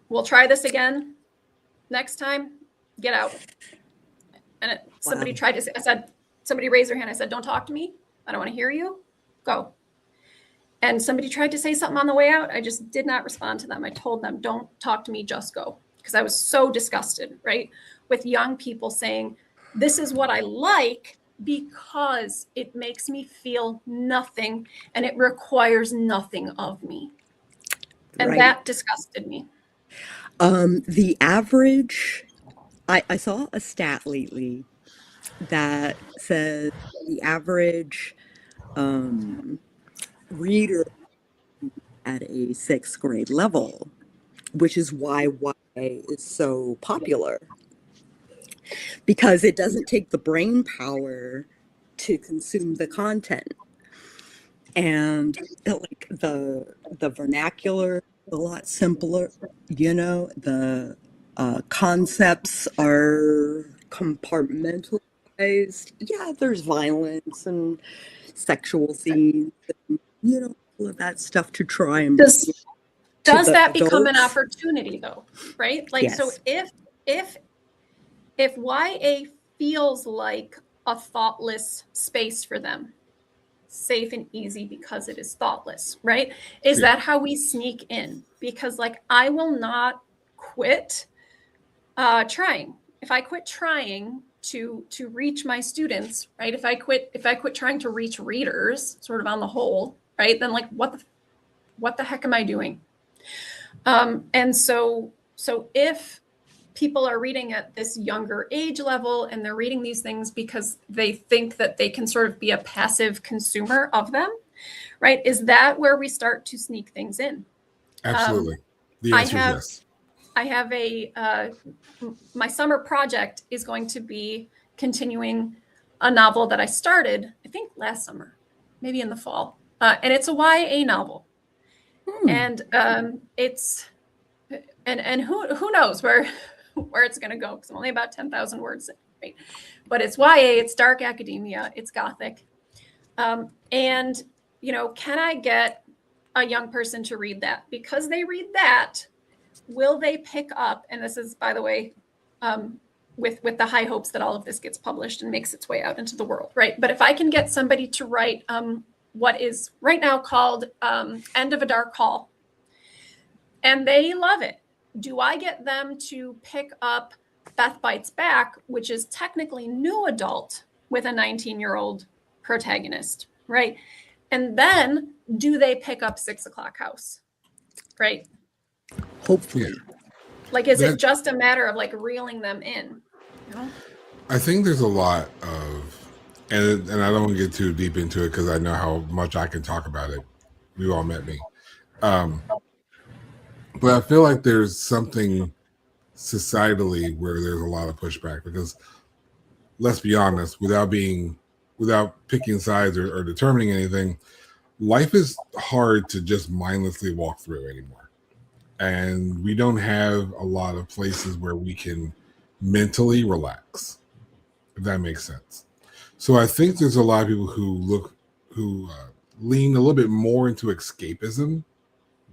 We'll try this again next time. Get out. And somebody tried to say, I said, somebody raised their hand. I said, don't talk to me. I don't want to hear you. Go. And somebody tried to say something on the way out. I just did not respond to them. I told them, don't talk to me, just go. Because I was so disgusted, right? With young people saying, this is what I like because it makes me feel nothing and it requires nothing of me. And that disgusted me. The average, I saw a stat lately that says the average reader at a 6th grade level, which is why YA is so popular, because it doesn't take the brain power to consume the content, and like the vernacular is a lot simpler. The concepts are compartmentalized. Yeah, there's violence and sexual scenes, and, all of that stuff to try and does that become an opportunity though, right? Like, yes. So if YA feels like a thoughtless space for them, safe and easy because it is thoughtless, right? Is that how we sneak in? Because like, I will not quit trying. If I quit trying to reach my students, right? If I quit trying to reach readers, sort of on the whole, right? Then like, what the heck am I doing? And so if people are reading at this younger age level and they're reading these things because they think that they can sort of be a passive consumer of them, right? Is that where we start to sneak things in? Absolutely. The answer is yes. I have my summer project is going to be continuing a novel that I started, I think last summer, maybe in the fall. And it's a YA novel. And it's, and who knows where it's going to go, because I'm only about 10,000 words, right? But it's YA, it's dark academia, it's gothic. And, can I get a young person to read that? Because they read that, will they pick up, and this is, by the way, with the high hopes that all of this gets published and makes its way out into the world, right? But if I can get somebody to write what is right now called End of a Dark Hall, and they love it, do I get them to pick up Beth Bites Back, which is technically new adult with a 19-year-old protagonist, right? And then do they pick up 6 O'Clock House, right? Hopefully. Like, is it just a matter of like reeling them in? I think there's a lot of, and I don't want to get too deep into it because I know how much I can talk about it. You all met me. But I feel like there's something societally where there's a lot of pushback, because let's be honest, without picking sides or determining anything, life is hard to just mindlessly walk through anymore. And we don't have a lot of places where we can mentally relax, if that makes sense. So I think there's a lot of people who lean a little bit more into escapism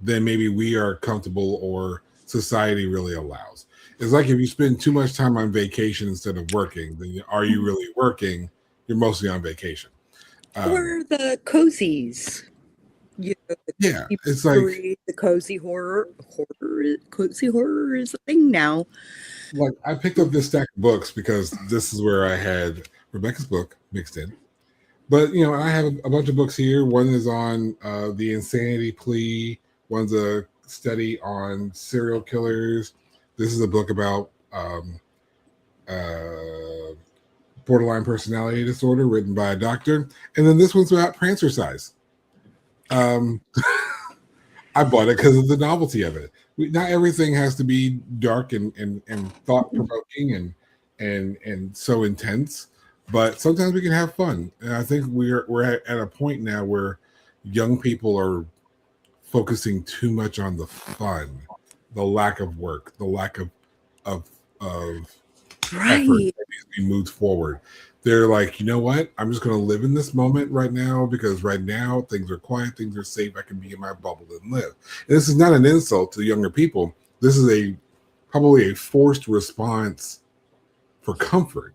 than maybe we are comfortable or society really allows. It's like if you spend too much time on vacation instead of working, then are you really working? You're mostly on vacation. Or the cozies. You know, the Yeah, cozy it's like mystery, the cozy horror. Cozy horror is a thing now. I picked up this stack of books because this is where I had Rebecca's book mixed in. But I have a bunch of books here. One is on the insanity plea. One's a study on serial killers. This is a book about borderline personality disorder, written by a doctor. And then this one's about prancercise. I bought it because of the novelty of it. Not everything has to be dark and thought provoking and so intense, but sometimes we can have fun. And I think we're at a point now where young people are focusing too much on the fun, the lack of work, the lack of effort that needs to be moved forward. They're like, you know what? I'm just going to live in this moment right now because right now things are quiet, things are safe. I can be in my bubble and live. And this is not an insult to younger people. This is probably a forced response for comfort.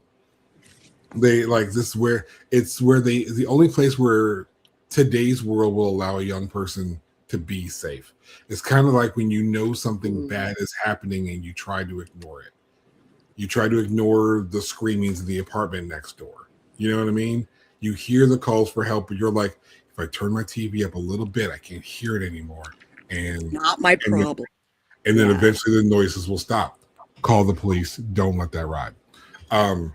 They like this where the only place where today's world will allow a young person to be safe. It's kind of like when something bad is happening and you try to ignore it. You try to ignore the screamings in the apartment next door. You know what I mean? You hear the calls for help, but you're like, if I turn my TV up a little bit, I can't hear it anymore. And not my problem. And then eventually the noises will stop. Call the police. Don't let that ride. The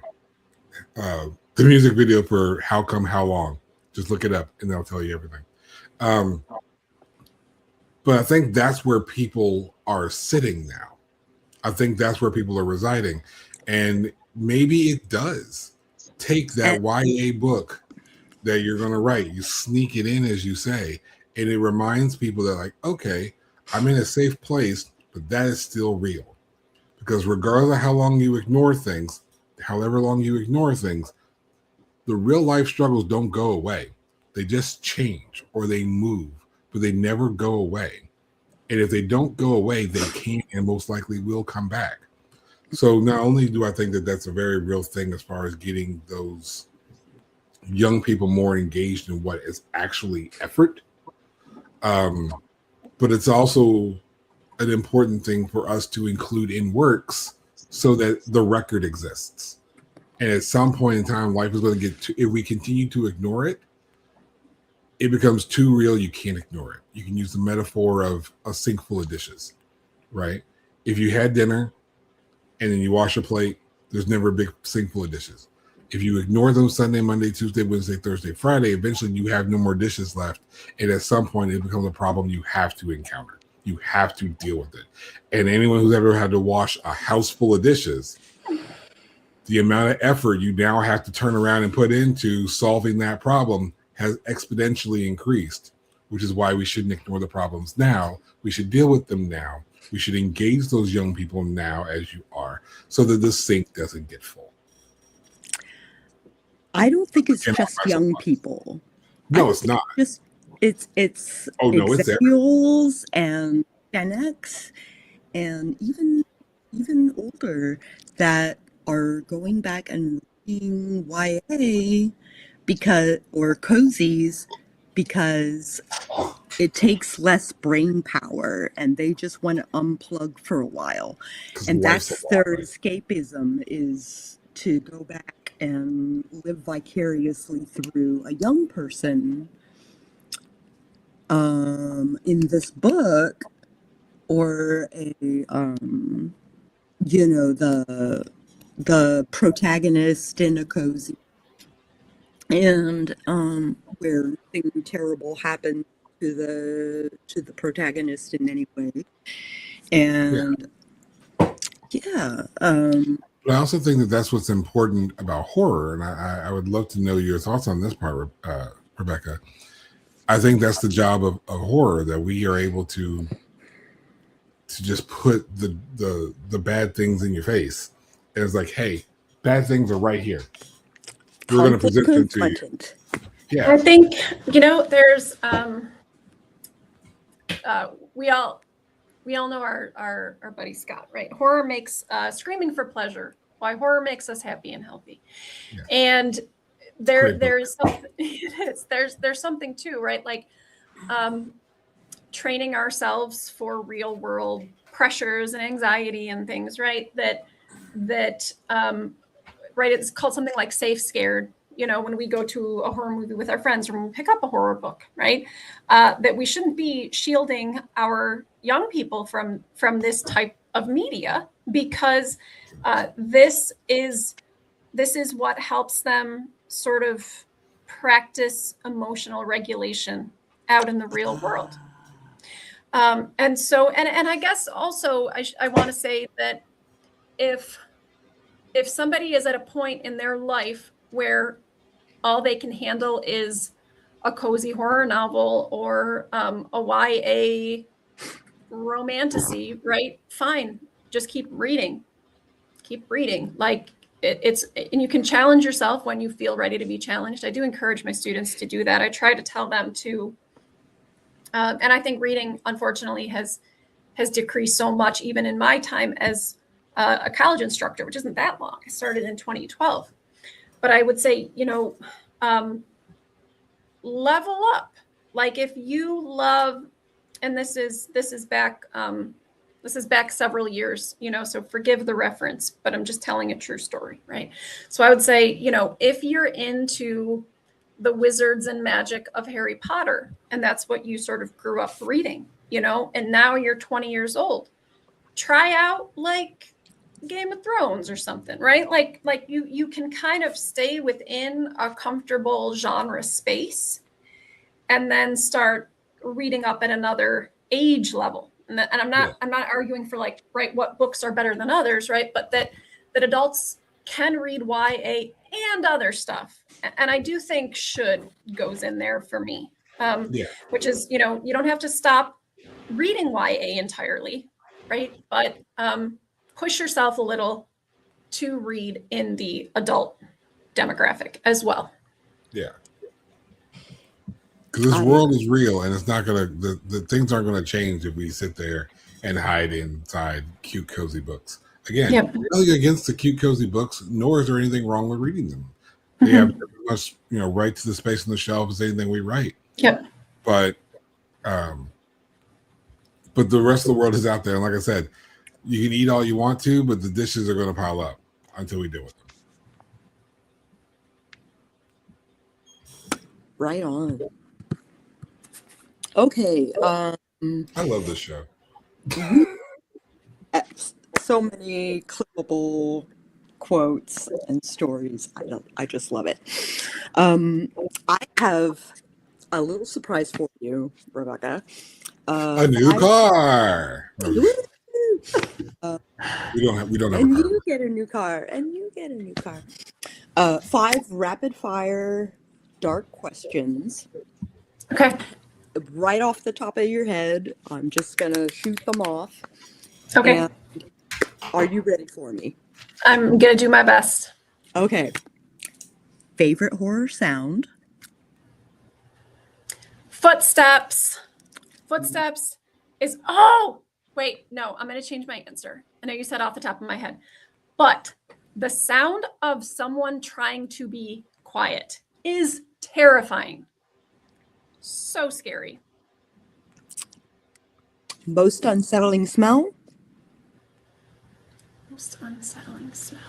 music video for How Come, How Long. Just look it up and they'll tell you everything. But I think that's where people are sitting now. I think that's where people are residing. And maybe it does take that YA book that you're going to write. You sneak it in, as you say, and it reminds people that, like, okay, I'm in a safe place, but that is still real. Because regardless of how long you ignore things, however long you ignore things, the real life struggles don't go away. They just change or they move, but they never go away. And if they don't go away, they can and most likely will come back. So not only do I think that that's a very real thing as far as getting those young people more engaged in what is actually effort, but it's also an important thing for us to include in works so that the record exists. And at some point in time, life is going to get if we continue to ignore it, it becomes too real. You can't ignore it. You can use the metaphor of a sink full of dishes, right? If you had dinner and then you wash a plate, there's never a big sink full of dishes. If you ignore them Sunday, Monday, Tuesday, Wednesday, Thursday, Friday, eventually you have no more dishes left. And at some point it becomes a problem you have to encounter. You have to deal with it. And anyone who's ever had to wash a house full of dishes, the amount of effort you now have to turn around and put into solving that problem has exponentially increased, which is why we shouldn't ignore the problems now. We should deal with them now. We should engage those young people now as you are so that the sink doesn't get full. I don't think it's just young people. No, it's not. It's millennials and Gen X and even older that are going back and reading YA or cozies because it takes less brain power and they just want to unplug for a while. And that's their escapism, is to go back and live vicariously through a young person in this book, or the protagonist in a cozy, and where nothing terrible happened to the protagonist in any way. And but I also think that that's what's important about horror, and I would love to know your thoughts on this part, Rebecca. I think that's the job of horror, that we are able to just put the bad things in your face. And it's like, hey, bad things are right here. We're going to present them to you. Yeah. I think, there's we all know our buddy Scott, right? Horror makes screaming for pleasure. Why horror makes us happy and healthy. Yeah. And Great book. there's something there's something too, right? Like training ourselves for real world pressures and anxiety and things, right? That right, it's called something like safe scared. When we go to a horror movie with our friends or when we pick up a horror book, right? That we shouldn't be shielding our young people from this type of media, because this is what helps them sort of practice emotional regulation out in the real world. And so, and I guess also I want to say that if somebody is at a point in their life where all they can handle is a cozy horror novel or a YA romantasy, right? Fine, just keep reading. Like it's, and you can challenge yourself when you feel ready to be challenged. I do encourage my students to do that. I try to tell them to, and I think reading, unfortunately, has decreased so much, even in my time as a college instructor, which isn't that long. I started in 2012. But I would say, level up. Like if you love, and this is back several years, so forgive the reference, but I'm just telling a true story, right? So I would say, if you're into the wizards and magic of Harry Potter, and that's what you sort of grew up reading, and now you're 20 years old, try out like Game of Thrones or something, right? Like you can kind of stay within a comfortable genre space and then start reading up at another age level. And I'm not arguing for like, right, what books are better than others, right? But that adults can read YA and other stuff. And I do think should goes in there for me, which is, you don't have to stop reading YA entirely, right? But push yourself a little to read in the adult demographic as well. Yeah. Because this world is real, and it's not gonna, the things aren't gonna change if we sit there and hide inside cute, cozy books. Again, nothing against the cute, cozy books, nor is there anything wrong with reading them. They have as much, right to the space on the shelf as anything we write. Yep. But the rest of the world is out there, and like I said, you can eat all you want to, but the dishes are going to pile up until we deal with them. Right on. Okay. I love this show. So many clippable quotes and stories. I just love it. I have a little surprise for you, Rebecca. A new car. We don't have a car. And you get a new car. And you get a new car. 5 rapid fire dark questions. Okay. Right off the top of your head. I'm just gonna shoot them off. Okay. And are you ready for me? I'm gonna do my best. Okay. Favorite horror sound? Footsteps. Footsteps is, oh, wait, no, I'm going to change my answer. I know you said off the top of my head, but the sound of someone trying to be quiet is terrifying. So scary. Most unsettling smell? Most unsettling smell.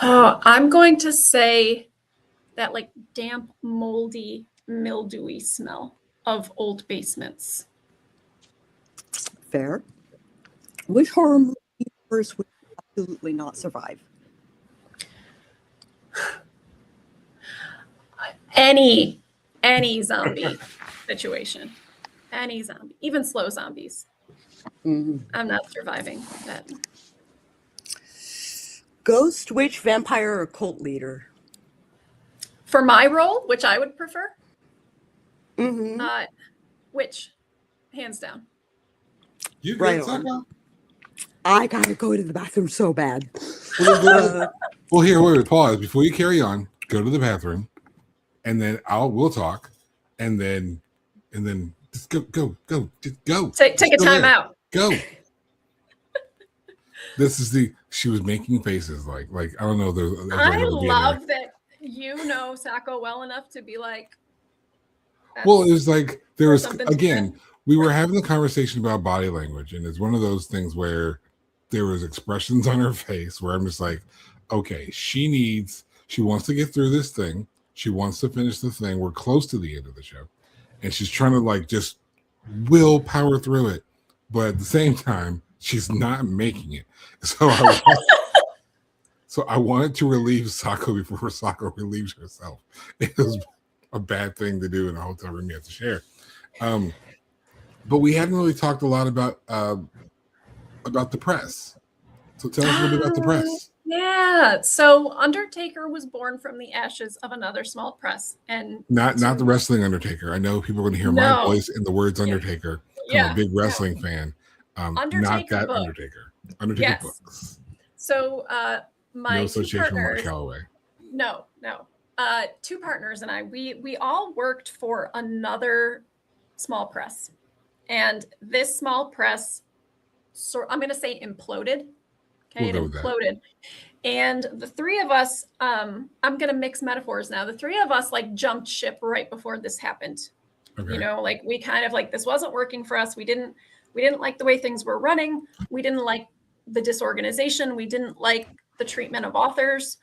Oh, I'm going to say that like damp, moldy, mildewy smell of old basements. Fair. Which horror movie universe would you absolutely not survive? Any zombie situation. Any zombie. Even slow zombies. I'm not surviving that. Ghost, witch, vampire, or cult leader? For my role, which I would prefer, witch, hands down. You Right good, on. Sako? I gotta go to the bathroom so bad. Well, here, wait, pause before you carry on. Go to the bathroom, and then we'll talk, and then just go, just go. Take a time out. Go. She was making faces like I don't know. I love that you know Sako well enough to be like. Well, it was like there was again. We were having a conversation about body language, and it's one of those things where there was expressions on her face where I'm just like, okay, she wants to get through this thing. She wants to finish the thing. We're close to the end of the show, and she's trying to like just will power through it, but at the same time, she's not making it. So I wanted to relieve Sako before Sako relieves herself. It was a bad thing to do in a hotel room you have to share. But we hadn't really talked a lot about the press. So tell us a little bit about the press. Yeah. So Undertaker was born from the ashes of another small press, and not the wrestling Undertaker. I know people are going to hear my voice in the words Undertaker. I'm a big wrestling fan. Undertaker not that book. Undertaker. Undertaker books. So my no two association with Mark partners. Calloway. No. Two partners and I, we all worked for another small press, and this small press, I'm going to say imploded. Okay, it imploded. And the three of us, I'm going to mix metaphors now. The three of us like jumped ship right before this happened. Okay. You know, like we kind of like, this wasn't working for us. We didn't like the way things were running. We didn't like the disorganization. We didn't like the treatment of authors.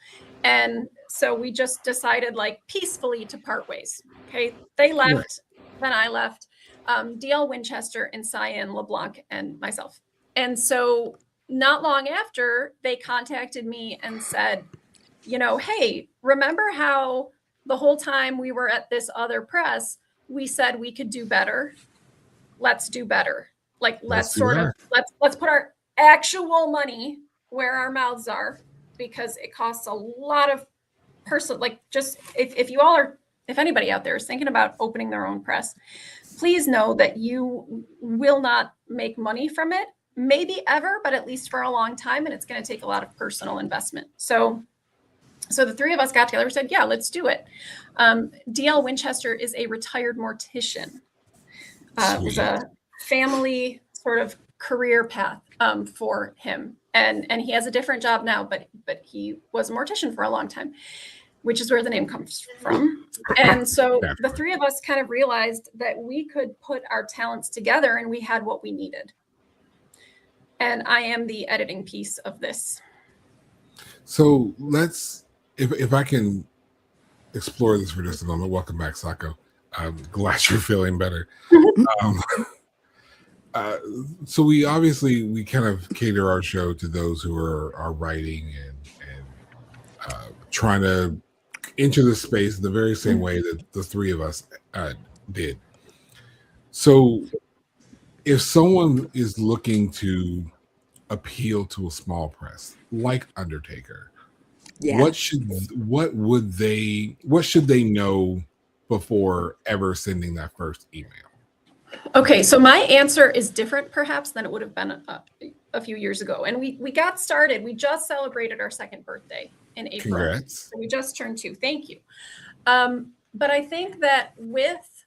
And so we just decided like peacefully to part ways. Okay. They left, right. Then I left, DL Winchester and Cyan LeBlanc and myself. And so not long after, they contacted me and said, you know, hey, remember how the whole time we were at this other press, we said we could do better. Let's do better. Like, let's put our actual money where our mouths are, because it costs a lot of like just if you all are, if anybody out there is thinking about opening their own press, please know that you will not make money from it. Maybe ever, but at least for a long time. And it's going to take a lot of personal investment. So the three of us got together and said, yeah, let's do it. DL Winchester is a retired mortician. It was a family sort of career path for him. And he has a different job now, but he was a mortician for a long time, which is where the name comes from. And so the three of us kind of realized that we could put our talents together and we had what we needed. And I am the editing piece of this. So let's, if I can explore this for just a moment. Welcome back, Sako. I'm glad you're feeling better. So we kind of cater our show to those who are writing and trying to enter the space in the very same way that the three of us did. So if someone is looking to appeal to a small press like Undertaker, what should they know before ever sending that first email? Okay, so my answer is different perhaps than it would have been a few years ago. And we got started. We just celebrated our second birthday in April. Congrats. So we just turned 2. Thank you. But I think that with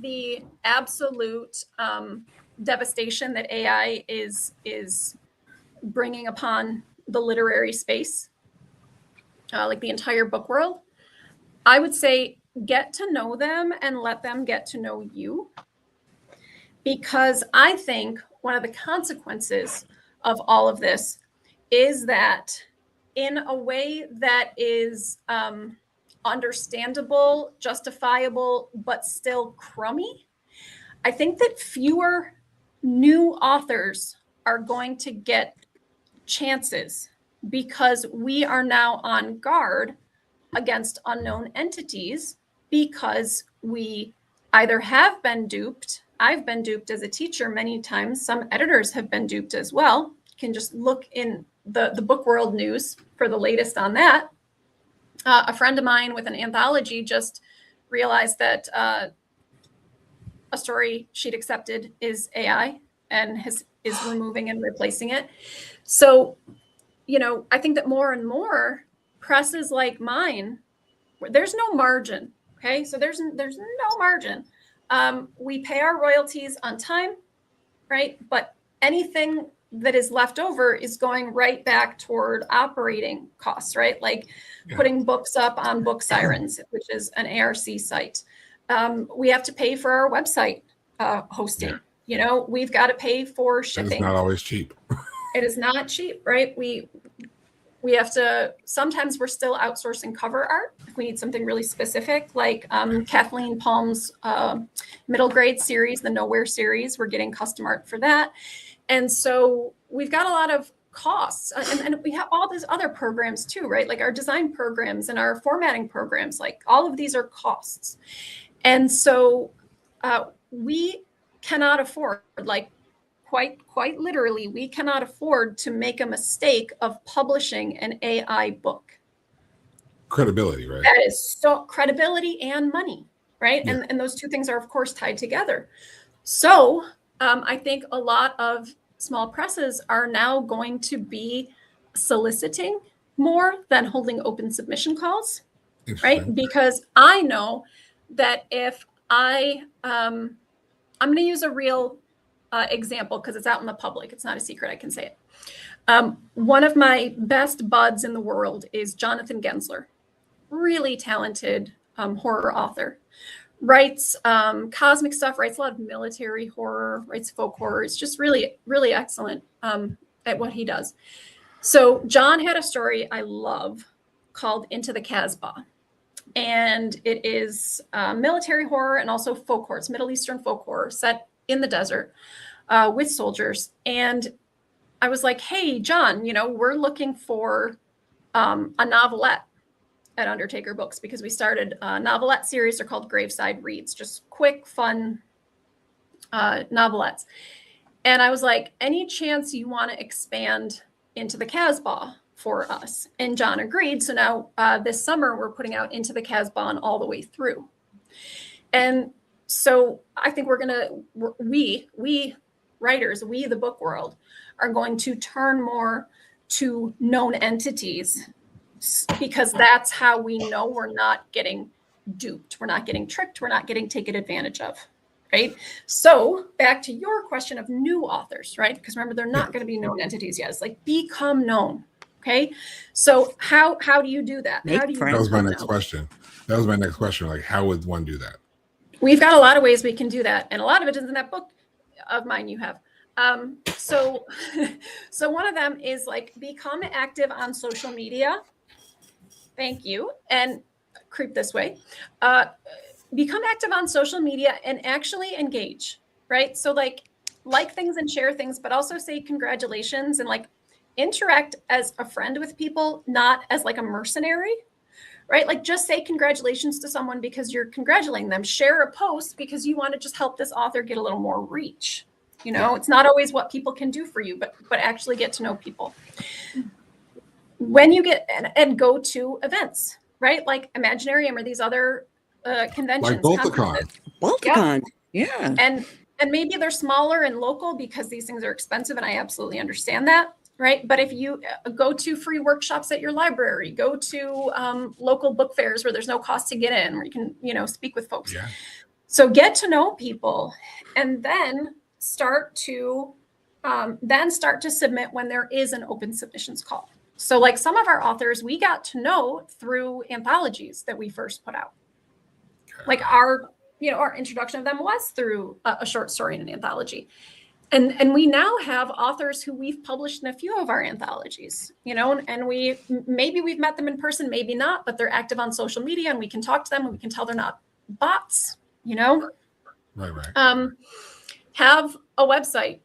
the absolute devastation that AI is bringing upon the literary space, like the entire book world, I would say get to know them and let them get to know you. Because I think one of the consequences of all of this is that in a way that is understandable, justifiable, but still crummy, I think that fewer new authors are going to get chances because we are now on guard against unknown entities because we either have been duped. I've been duped as a teacher many times. Some editors have been duped as well. You can just look in the book world news for the latest on that. A friend of mine with an anthology just realized that a story she'd accepted is AI and is removing and replacing it. So, I think that more and more presses like mine, there's no margin. Okay. So there's no margin. We pay our royalties on time, right? But anything that is left over is going right back toward operating costs, right? Like putting books up on Book Sirens, which is an ARC site. We have to pay for our website hosting. We've got to pay for shipping. It's not always cheap. It is not cheap, right? We have to, sometimes we're still outsourcing cover art if we need something really specific, like Kathleen Palm's middle grade series, the Nowhere series. We're getting custom art for that. And so we've got a lot of costs, and we have all these other programs too, right? Like our design programs and our formatting programs, like all of these are costs. And so we cannot afford, like quite literally, we cannot afford to make a mistake of publishing an AI book. Credibility, right? That is so credibility and money, right? Yeah. And those two things are of course tied together. So I think a lot of small presses are now going to be soliciting more than holding open submission calls, right? Because I know that if I'm going to use a real example because it's out in the public. It's not a secret. I can say it. One of my best buds in the world is Jonathan Gensler, really talented horror author. Writes cosmic stuff, writes a lot of military horror, writes folk horror. It's just really, really excellent at what he does. So John had a story I love called Into the Casbah. And it is military horror and also folk horror. It's Middle Eastern folk horror set in the desert with soldiers. And I was like, hey, John, we're looking for a novelette at Undertaker Books because we started a novelette series. They're called Graveside Reads, just quick, fun novelettes. And I was like, any chance you want to expand Into the Casbah for us? And John agreed. So now this summer we're putting out Into the Casbah all the way through. And so I think we writers, we the book world, are going to turn more to known entities because that's how we know we're not getting duped. We're not getting tricked. We're not getting taken advantage of. Right. So back to your question of new authors, right? Because remember, they're not going to be known entities yet. It's like become known. Okay. So how do you do that? How do you that was my next question. Like, how would one do that? We've got a lot of ways we can do that. And a lot of it is in that book of mine you have. So one of them is like become active on social media. Thank you. And creep this way. Become active on social media and actually engage, right? So like things and share things, but also say congratulations and like interact as a friend with people, not as like a mercenary, right? Like just say congratulations to someone because you're congratulating them. Share a post because you want to just help this author get a little more reach. It's not always what people can do for you, but actually get to know people. When you get and go to events, right? Like Imaginarium or these other conventions. Like Balticon. Balticon, yeah. And maybe they're smaller and local because these things are expensive, and I absolutely understand that, right? But if you go to free workshops at your library, go to local book fairs where there's no cost to get in, where you can, speak with folks. Yeah. So get to know people, and then start to submit when there is an open submissions call. So like some of our authors, we got to know through anthologies that we first put out. Like our introduction of them was through a short story in an anthology. And we now have authors who we've published in a few of our anthologies, and we've met them in person, maybe not, but they're active on social media and we can talk to them and we can tell they're not bots, Right. Have a website,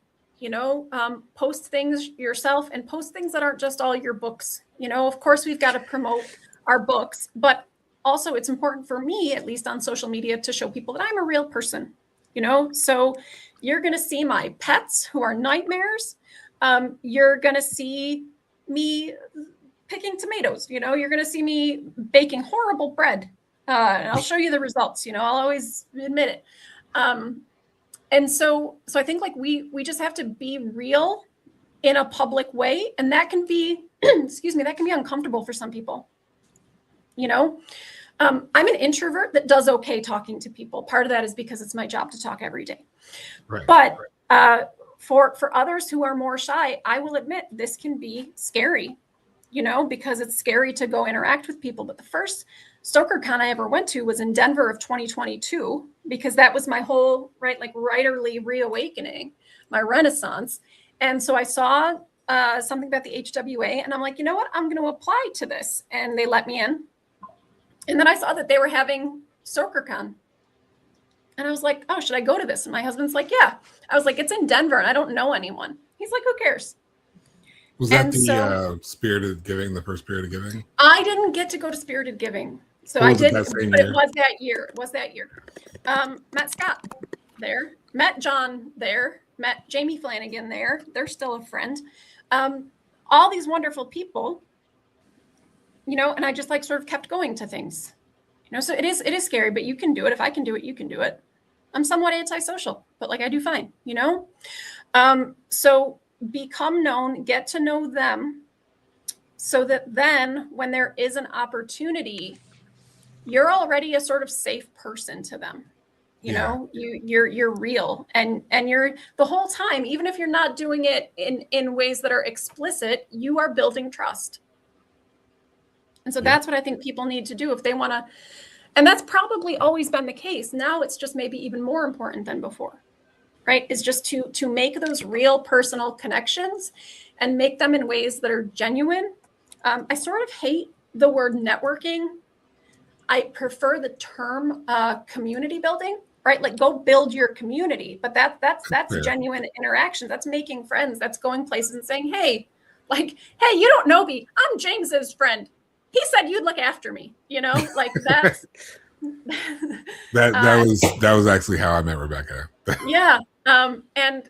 post things yourself and post things that aren't just all your books. Of course, we've got to promote our books, but also it's important for me, at least on social media, to show people that I'm a real person, so you're going to see my pets who are nightmares. You're going to see me picking tomatoes. You're going to see me baking horrible bread. And I'll show you the results. I'll always admit it. And so I think like we just have to be real in a public way. And that can be, excuse me, that can be uncomfortable for some people. You know, I'm an introvert that does okay talking to people. Part of that is because it's my job to talk every day. Right. But for others who are more shy, I will admit this can be scary, you know, because it's scary to go interact with people. But the first StokerCon I ever went to was in Denver of 2022, because that was my whole, right, like writerly reawakening, my renaissance. And so I saw something about the HWA, and I'm like, you know what, I'm going to apply to this. And they let me in. And then I saw that they were having StokerCon. And I was like, oh, should I go to this? And my husband's like, yeah. I was like, it's in Denver and I don't know anyone. He's like, who cares? Was that Spirited Giving, the first Spirited Giving? I didn't get to go to Spirited Giving. So I did, but it was that year. It was that year. Met Scott there, met John there, met Jamie Flanagan there. They're still a friend. All these wonderful people, you know, and I just like sort of kept going to things, you know, so it is scary, but you can do it. If I can do it, you can do it. I'm somewhat antisocial, but like I do fine, you know? So become known, get to know them, so that then when there is an opportunity, you're already a sort of safe person to them. You know, you're real, and you're the whole time, even if you're not doing it in ways that are explicit, you are building trust. And so that's what I think people need to do if they want to. And that's probably always been the case. Now it's just maybe even more important than before, right? Is just to make those real personal connections and make them in ways that are genuine. I sort of hate the word networking. I prefer the term community building, right? Like go build your community, but that's genuine interaction. That's making friends. That's going places and saying, hey, like, hey, you don't know me. I'm James's friend. He said you'd look after me, you know, like that's that was actually how I met Rebecca. Yeah. I'm gonna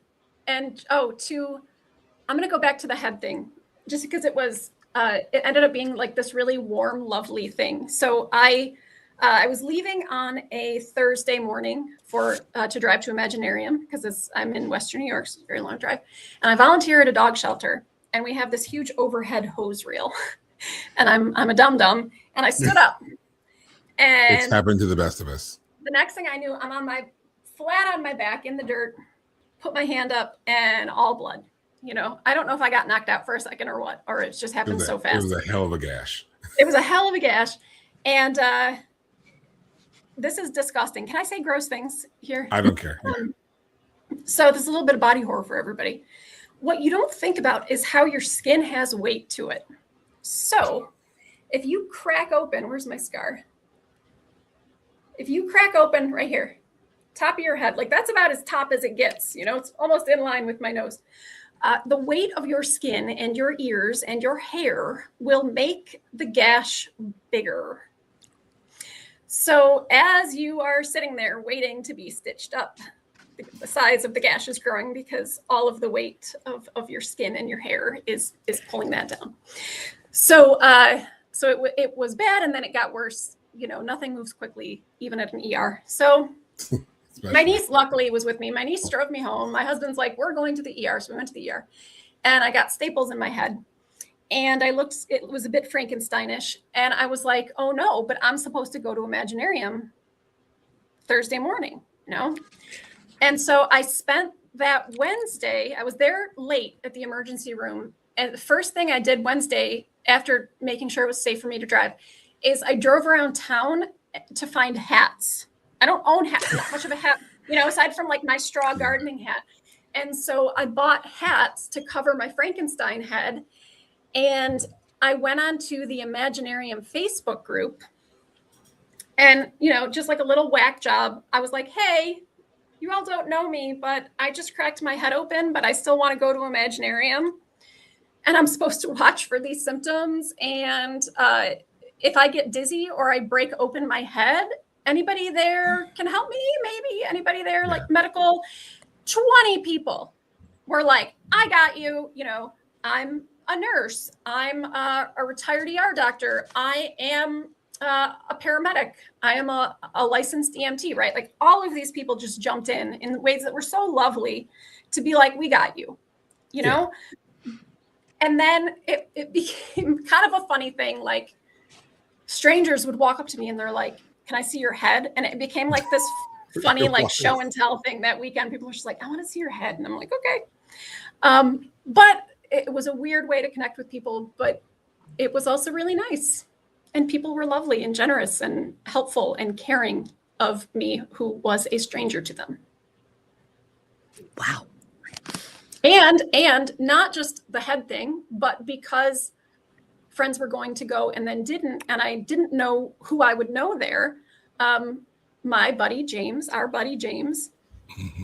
go back to the head thing, just because it was it ended up being like this really warm, lovely thing. So I was leaving on a Thursday morning to drive to Imaginarium, because I'm in Western New York, so it's a very long drive, and I volunteer at a dog shelter, and we have this huge overhead hose reel. And I'm a dum-dum, and I stood up, and it's happened to the best of us. The next thing I knew, I'm flat on my back in the dirt, put my hand up, and all blood. You know, I don't know if I got knocked out for a second or what, or it just happened so fast. It was a hell of a gash. It was a hell of a gash. And this is disgusting. Can I say gross things here? I don't care. So there's a little bit of body horror for everybody. What you don't think about is how your skin has weight to it. So if you crack open, where's my scar? If you crack open right here, top of your head, like that's about as top as it gets, you know, it's almost in line with my nose. The weight of your skin and your ears and your hair will make the gash bigger. So as you are sitting there waiting to be stitched up, the size of the gash is growing because all of the weight of your skin and your hair is pulling that down. So it was bad, and then it got worse. You know, nothing moves quickly, even at an ER. So my niece, luckily, was with me. My niece drove me home. My husband's like, we're going to the ER. So we went to the ER, and I got staples in my head, and I looked, it was a bit Frankensteinish. And I was like, oh no, but I'm supposed to go to Imaginarium Thursday morning, you know? And so I spent that Wednesday, I was there late at the emergency room. And the first thing I did Wednesday, after making sure it was safe for me to drive, is I drove around town to find hats. I don't own hats, not much of a hat, you know, aside from like my straw gardening hat. And so I bought hats to cover my Frankenstein head. And I went on to the Imaginarium Facebook group. And, you know, just like a little whack job, I was like, hey, you all don't know me, but I just cracked my head open, but I still want to go to Imaginarium. And I'm supposed to watch for these symptoms. And if I get dizzy or I break open my head, anybody there can help me? Maybe anybody there, like medical? 20 people were like, I got you. You know, I'm a nurse. I'm a retired ER doctor. I am a paramedic. I am a licensed EMT, right? Like all of these people just jumped in ways that were so lovely to be like, we got you, you know? And then it became kind of a funny thing. Like strangers would walk up to me and they're like, "Can I see your head?" And it became like this funny, like show and tell thing that weekend. People were just like, "I want to see your head." And I'm like, okay. But it was a weird way to connect with people, but it was also really nice. And people were lovely and generous and helpful and caring of me, who was a stranger to them. Wow. And not just the head thing, but because friends were going to go and then didn't, and I didn't know who I would know there. My buddy James, our buddy James,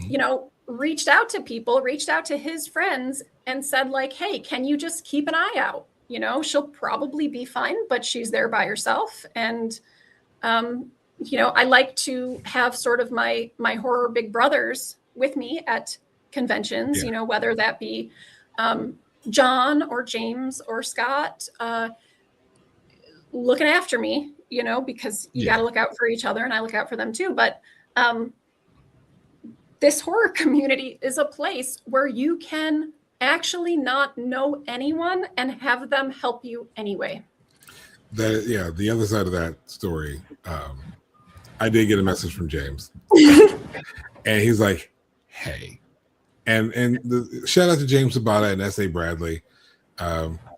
you know, reached out to people, reached out to his friends and said like, "Hey, can you just keep an eye out? You know, she'll probably be fine, but she's there by herself." And, you know, I like to have sort of my horror big brothers with me at conventions, you know, whether that be John or James or Scott, looking after me, you know, because you got to look out for each other and I look out for them too. But this horror community is a place where you can actually not know anyone and have them help you anyway. The other side of that story, I did get a message from James and he's like, "Hey," and shout out to James Sabata and S.A. Bradley,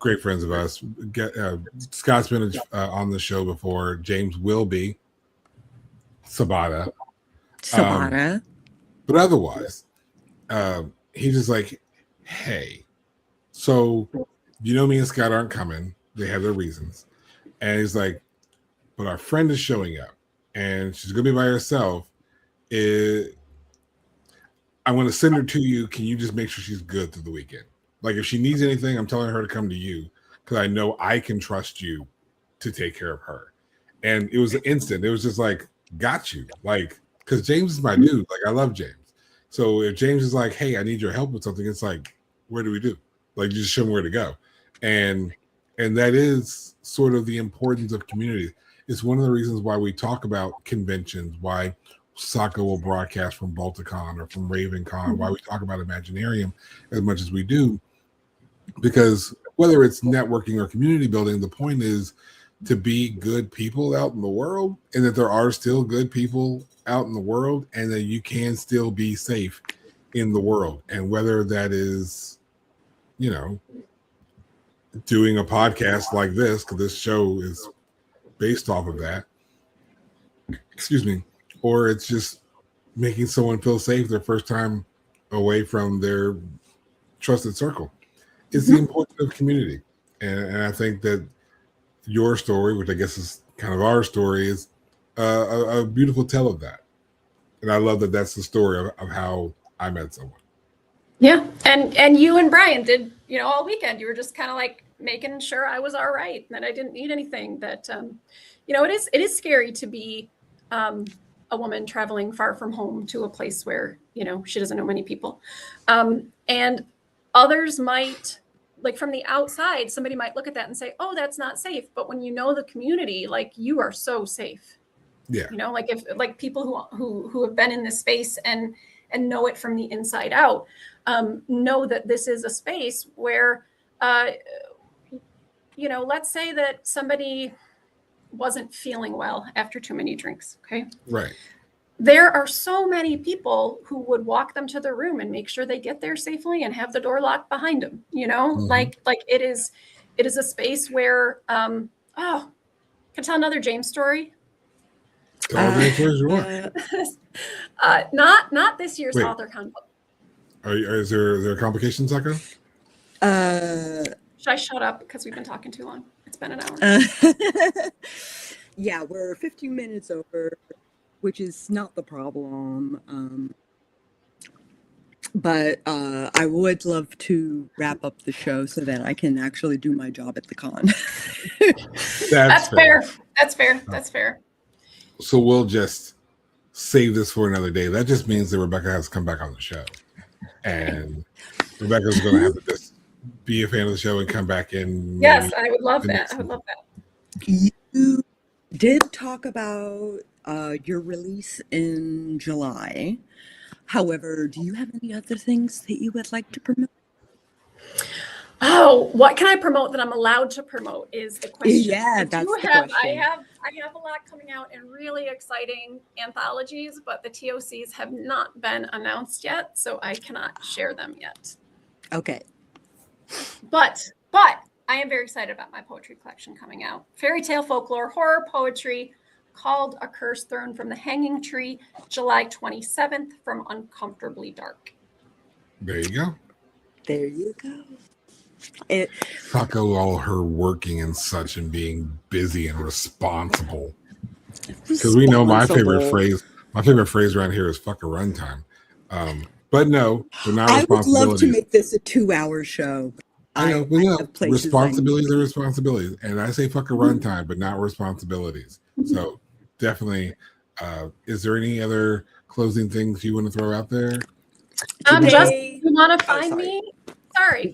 great friends of us. Scott's been on the show before. James will be. Sabata. But otherwise, he's just like, "Hey, so you know me and Scott aren't coming. They have their reasons." And he's like, "But our friend is showing up and she's going to be by herself. I'm going to send her to you. Can you just make sure she's good through the weekend? Like if she needs anything, I'm telling her to come to you because I know I can trust you to take care of her." And it was instant. It was just like, got you. Like, because James is my dude. Like I love James. So if James is like, "Hey, I need your help with something," it's like, where do we do? Like you just show him where to go. And that is sort of the importance of community. It's one of the reasons why we talk about conventions, why Sako will broadcast from Balticon or from RavenCon, why we talk about Imaginarium as much as we do, because whether it's networking or community building, the point is to be good people out in the world, and that there are still good people out in the world, and that you can still be safe in the world. And whether that is, you know, doing a podcast like this, because this show is based off of that, excuse me, or it's just making someone feel safe their first time away from their trusted circle. It's the importance of community. And I think that your story, which I guess is kind of our story, is a beautiful tell of that. And I love that that's the story of how I met someone. Yeah. And you and Brian did, you know, all weekend. You were just kind of like making sure I was all right, that I didn't need anything. That, you know, it is scary to be a woman traveling far from home to a place where, you know, she doesn't know many people. And others might, like from the outside, somebody might look at that and say, "Oh, that's not safe." But when you know the community, like you are so safe. Yeah. You know, like if like people who have been in this space and know it from the inside out, know that this is a space where, you know, let's say that somebody wasn't feeling well after too many drinks. Okay. Right. There are so many people who would walk them to their room and make sure they get there safely and have the door locked behind them. You know, like it is a space where, can I tell another James story? Tell James stories you want. Not this year's AuthorCon. Is there a complication, Sako? Should I shut up because we've been talking too long? It's been an hour. Yeah, we're 15 minutes over, which is not the problem. But I would love to wrap up the show so that I can actually do my job at the con. That's fair. That's fair. That's fair. So we'll just save this for another day. That just means that Rebecca has to come back on the show. And Rebecca's going to have to just be a fan of the show and come back in. Yes, I would love that. I would love that. You did talk about your release in July. However, do you have any other things that you would like to promote? Oh, what can I promote that I'm allowed to promote is the question. Yeah, that's the question. I have a lot coming out in really exciting anthologies, but the TOCs have not been announced yet, so I cannot share them yet. Okay. But I am very excited about my poetry collection coming out. Fairy tale, folklore, horror poetry called A Curse Thrown from the Hanging Tree, July 27th from Uncomfortably Dark. There you go. There you go. Sako, all her working and such and being busy and responsible. Because we know my favorite phrase around here is fuck a runtime. But no, we're not I would love to responsibilities. make this a 2-hour show. I know, we know. have places Responsibilities are responsibilities. And I say fuck a runtime, but not responsibilities. So definitely, is there any other closing things you want to throw out there? Just if you want to find me,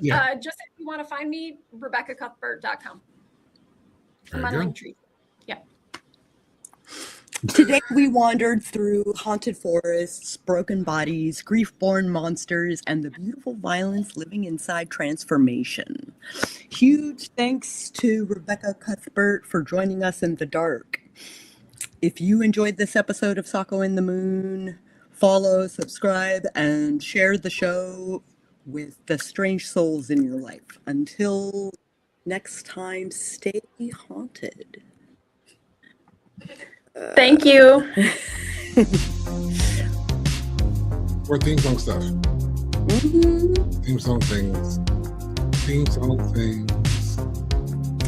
Yeah. just if you want to find me, RebeccaCuthbert.com. I'm There on you go. Linktree. Yeah. Today we wandered through haunted forests, broken bodies, grief-born monsters, and the beautiful violence living inside transformation. Huge thanks to Rebecca Cuthbert for joining us in the dark. If you enjoyed this episode of Sako in the Moon, follow, subscribe, and share the show with the strange souls in your life. Until next time, stay haunted. Thank you. Or theme song stuff. Mhm. Theme song things. Theme song things.